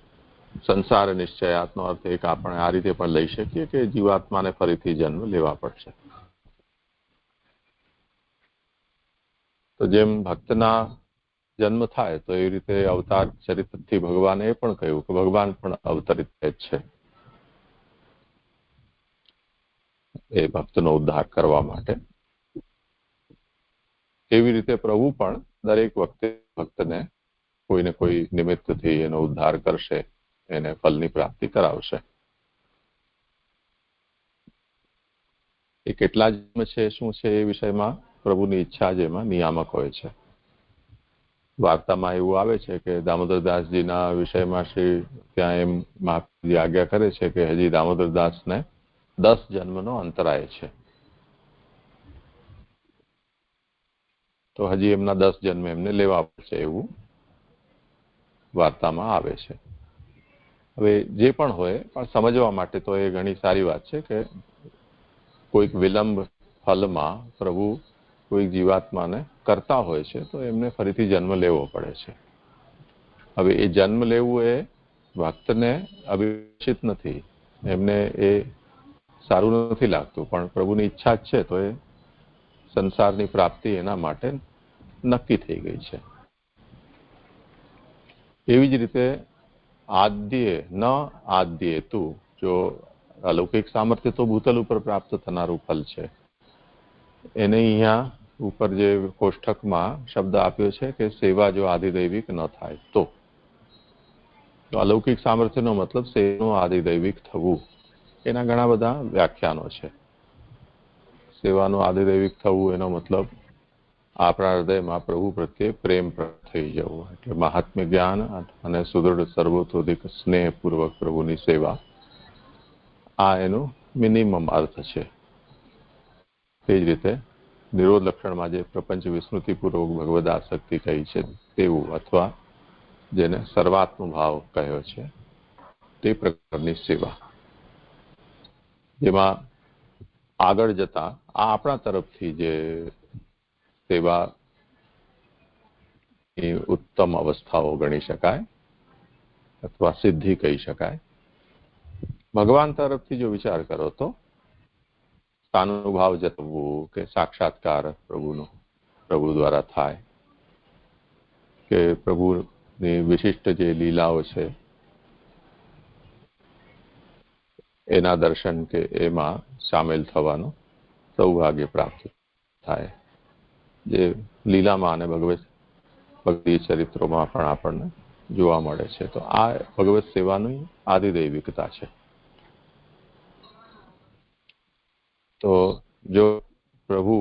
સંસાર નિશ્ચયાતનો અર્થ એક આપણે આ રીતે પણ લઈ શકીએ કે જીવાત્માને ફરીથી જન્મ લેવા પડશે. તો જેમ ભક્તના જન્મ થાય તો એવી રીતે અવતાર ચરિત્રથી ભગવાને એ પણ કહ્યું કે ભગવાન પણ અવતરિત જ છે એ ભક્તનો ઉદ્ધાર કરવા માટે. એવી રીતે પ્રભુ પણ દરેક વખતે ભક્તને કોઈને કોઈ નિમિત્તથી એનો ઉદ્ધાર કરશે, એને ફલની પ્રાપ્તિ કરાવશે. એ કેટલા જન્મ છે, શું છે, એ વિષયમાં પ્રભુની ઈચ્છા જ એમાં નિયામક હોય છે. વાર્તામાં એવું આવે છે કે દામોદરદાસજીના વિષયમાં શ્રી ત્યાં એમ મહાપ્રભુજી આજ્ઞા કરે છે કે હજી દામોદરદાસને 10 જન્મનો અંતરાય છે, તો હજી એમના 10 જન્મ એમને લેવા પડશે એવું વાર્તામાં આવે છે. હવે જે પણ હોય પણ સમજવા માટે તો એ ઘણી સારી વાત છે કે કોઈક વિલંબ ફલમાં પ્રભુ કોઈક જીવાત્માને કરતા હોય છે તો એમને ફરીથી જન્મ લેવો પડે છે. હવે એ જન્મ લેવું એ ભક્તને અભિષિત નથી, એમને એ સારું નથી લાગતું, પણ પ્રભુની ઈચ્છા જ છે તો એ સંસારની પ્રાપ્તિ એના માટે નક્કી થઈ ગઈ છે. એવી જ રીતે આદ્ય ન આદ્ય તું, જો અલૌકિક સામર્થ્ય તો ભૂતલ ઉપર પ્રાપ્ત થનારું ફલ છે, એને અહીંયા ઉપર જે કોષ્ટકમાં શબ્દ આપ્યો છે કે સેવા જો આધિદૈવિક ન થાય તો અલૌકિક સામર્થ્યનો મતલબ સેવાનું આધિદૈવિક થવું. એના ઘણા બધા વ્યાખ્યાનો છે. સેવાનું આધિદૈવિક થવું એનો મતલબ આપણા હૃદયમાં પ્રભુ પ્રત્યે પ્રેમ થઈ જવું, એટલે મહાત્મ્ય જ્ઞાન અને સુદૃઢ સર્વતોધિક સ્નેહપૂર્વક પ્રભુની સેવા, આ એનું મિનિમમ અર્થ છે. તે જ રીતે નિરોધ લક્ષણમાં જે પ્રપંચ વિસ્મૃતિપૂર્વક ભગવદ આસક્તિ કહી છે તેવું, અથવા જેને સર્વાત્મ ભાવ કહ્યો છે તે પ્રકારની સેવા, જેમાં આગળ જતા આ આપણા તરફથી જે સેવા એ ઉત્તમ અવસ્થાઓ ગણી શકાય અથવા સિદ્ધિ કહી શકાય. ભગવાન તરફથી જો વિચાર કરો તો સ્થાનુભાવ જતવવું કે સાક્ષાત્કાર પ્રભુ દ્વારા થાય, કે પ્રભુની વિશિષ્ટ જે લીલાઓ છે એના દર્શન કે એમાં સામેલ થવાનું સૌભાગ્ય પ્રાપ્ત થાય, જે લીલામાં અને ભક્તિ ચરિત્રોમાં પણ આપણને જોવા મળે છે. તો આ ભગવત સેવાની આધિદૈવિકતા છે. તો જો પ્રભુ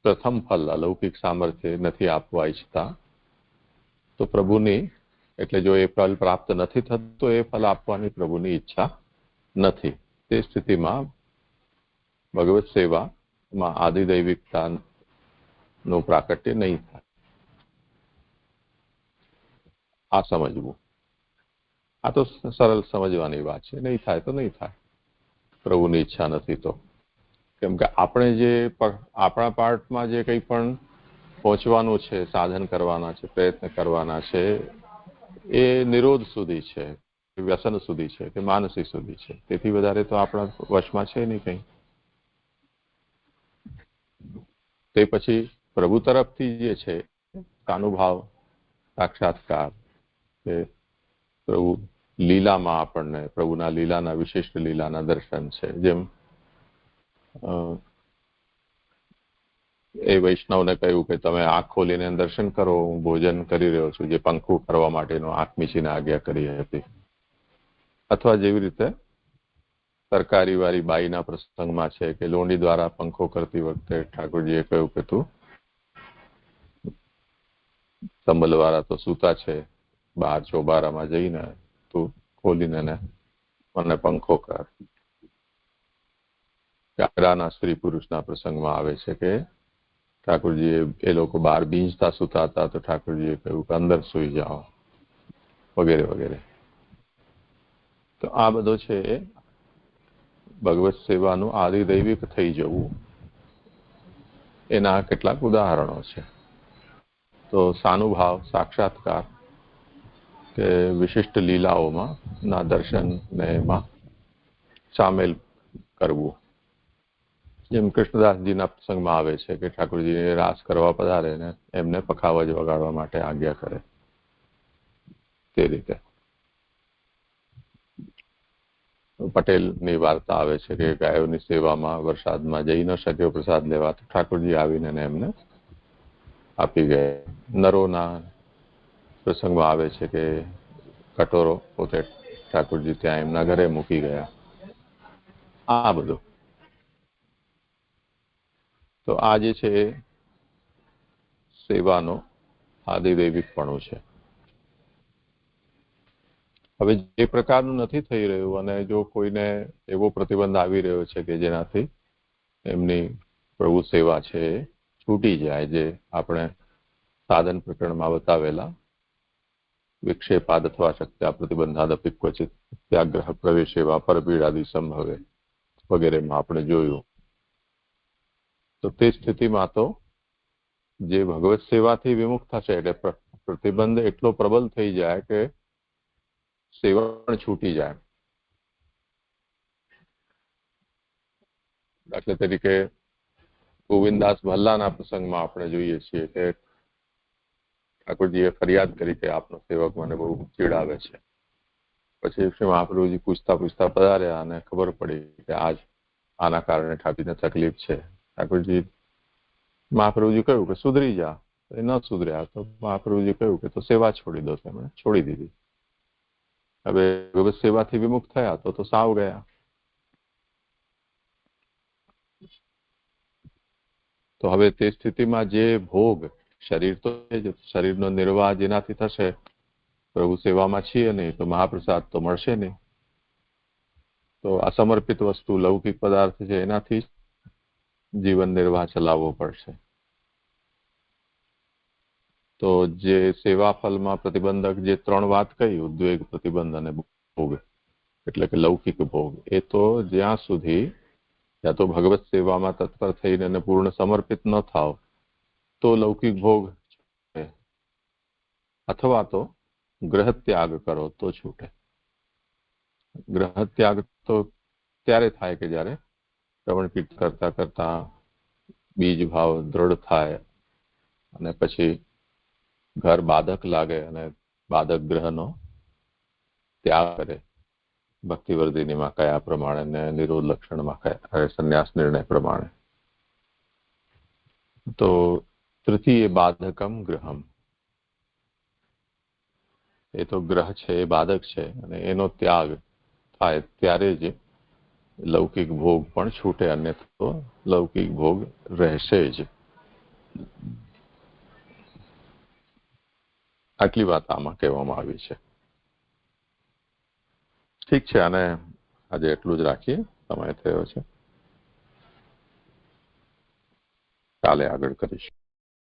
પ્રથમ ફલ અલૌકિક સામર્થ્ય નથી આપવા ઈચ્છતા તો પ્રભુની, એટલે જો એ ફલ પ્રાપ્ત નથી થતું તો એ ફલ આપવાની પ્રભુની ઈચ્છા નથી. તે સ્થિતિમાં ભગવત સેવામાં આધિદૈવિકતાનું પ્રાકટ્ય નહીં થાય. આ સમજવું, આ તો સરળ સમજવાની વાત છે. નહીં થાય તો નહીં થાય, પ્રભુની ઈચ્છા નથી તો. કેમ કે આપણે જે આપણા પાર્ટમાં જે કંઈ પણ પહોંચવાનું છે, સાધન કરવાના છે, પ્રયત્ન કરવાના છે, એ નિરોધ સુધી છે, વ્યસન સુધી છે કે માનસી સુધી છે. તેથી વધારે તો આપણા વશમાં છે નહીં કંઈ. તે પછી પ્રભુ તરફથી જે છે અનુભાવ, સાક્ષાત્કાર, કે પ્રભુ લીલામાં આપણને પ્રભુના લીલાના વિશિષ્ટ લીલાના દર્શન છે. જેમ એ વૈષ્ણવને કહ્યું કે તમે આંખ ખોલીને દર્શન કરો, હું ભોજન કરી રહ્યો છું, જે પંખું કરવા માટેનો આંખ મીચીને આજ્ઞા કરી હતી. અથવા જેવી રીતે સરકારી વાળી બાઈના પ્રસંગમાં છે કે લોંડી દ્વારા પંખો કરતી વખતે ઠાકોરજીએ કહ્યું કે તું સંભલવાળા તો સૂતા છે, બહાર ચોબારામાં જઈને તું ખોલીને મને પંખો કર. ગાગરાના સ્ત્રી પુરુષના પ્રસંગમાં આવે છે કે ઠાકોરજીએ એ લોકો બહાર બીંજતા સૂતા હતા તો ઠાકોરજીએ કહ્યું કે અંદર સૂઈ જાઓ વગેરે વગેરે. તો આ બધો છે એ ભગવત સેવાનું આદિદૈવિક થઈ જવું એના કેટલાક ઉદાહરણો છે. તો સાનુભાવ, સાક્ષાત્કાર કે વિશિષ્ટ લીલાઓમાં ના દર્શનને એમાં સામેલ કરવું. જેમ કૃષ્ણદાસજીના પ્રસંગમાં આવે છે કે ઠાકોરજી રાસ કરવા પધારે ને એમને પખાવજ વગાડવા માટે આજ્ઞા કરે, તે રીતે. પટેલની વાર્તા આવે છે કે ગાયોની સેવામાં વરસાદમાં જઈ ન શક્યો પ્રસાદ લેવા, તો ઠાકોરજી આવીને એમને આપી ગયા. નરોના પ્રસંગમાં આવે છે કે કટોરો પોતે ઠાકોરજી ત્યાં એમના ઘરે મૂકી ગયા. આ બધું તો આ જે છે એ સેવાનો આદિદૈવિકપણું છે. હવે જે પ્રકારનું નથી થઈ રહ્યું અને જો કોઈને એવો પ્રતિબંધ આવી રહ્યો છે કે જેનાથી એમની પ્રભુ સેવા છે એ છૂટી જાય, જે આપણે સાધન પ્રકરણમાં બતાવેલા વિક્ષેપાદ અથવા શક્ત્યા પ્રતિબંધાદપી ક્વચિત ત્યાગ્રહ પ્રવેશેવા પરપીડાદી સંભવે વગેરેમાં આપણે જોયું. તો તે સ્થિતિમાં તો જે ભગવત સેવાથી વિમુખ થશે એટલે પ્રતિબંધ એટલો પ્રબલ થઈ જાય કે સેવા પણ છૂટી જાય. દાખલા તરીકે ગોવિંદદાસ ભલ્લાના પ્રસંગમાં આપણે જોઈએ છીએ કે ઠાકોરજીએ ફરિયાદ કરી કે આપનો સેવક મને બહુ ચીડાવે છે. પછી શ્રી મહાપ્રભુજી પૂછતા પૂછતા પધાર્યા અને ખબર પડી કે આના કારણે ઠાકોરજીને તકલીફ છે. મહાપ્રભુજી કહ્યું કે સુધરી જા. એ ન સુધર્યા તો મહાપ્રભુજી કહ્યું કે તો સેવા છોડી દો. તેમણે છોડી દીધી. હવે ભગવત સેવાથી વિમુખ થયા તો સાવ ગયા. તો હવે તે સ્થિતિમાં જે ભોગ શરીર તો શરીરનો નિર્વાહ જેનાથી થશે, પ્રભુ સેવામાં છીએ નહીં તો મહાપ્રસાદ તો મળશે નહીં. તો અસમર્પિત વસ્તુ લૌકિક પદાર્થ છે એનાથી જીવન નિર્વાહ ચલાવવો પડશે. તો જે સેવા ફલમાં પ્રતિબંધક જે ત્રણ વાત કહી, ઉદ્વેગ, પ્રતિબંધ અને ભોગ, એટલે કે લૌકિક ભોગ, એ તો જ્યાં સુધી યા તો ભગવત સેવામાં તત્પર થઈને એને પૂર્ણ સમર્પિત ન થાવ તો લૌકિક ભોગ છે, અથવા તો ગ્રહ ત્યાગ કરો તો છૂટે. ગ્રહ ત્યાગ તો ત્યારે થાય કે જ્યારે શ્રવણ કીર્તન કરતા કરતા બીજ ભાવ દ્રઢ થાય અને પછી ઘર બાધક લાગે અને બાધક ગ્રહનો ત્યાગ કરે. ભક્તિવર્ધિનીમાં કયા પ્રમાણે ને નિરોધ લક્ષણમાં કયા સંન્યાસ નિર્ણય પ્રમાણે. તો તૃતીય બાધકમ ગ્રહમ, એ તો ગ્રહ છે એ બાધક છે અને એનો ત્યાગ થાય ત્યારે જ લૌકિક ભોગ પણ છૂટે, અને તો લૌકિક ભોગ રહેશે જ. આટલી વાત આમાં કહેવામાં આવી છે. ઠીક છે, અને આજે એટલું જ રાખીએ, સમય થયો છે. કાલે આગળ કરીશું.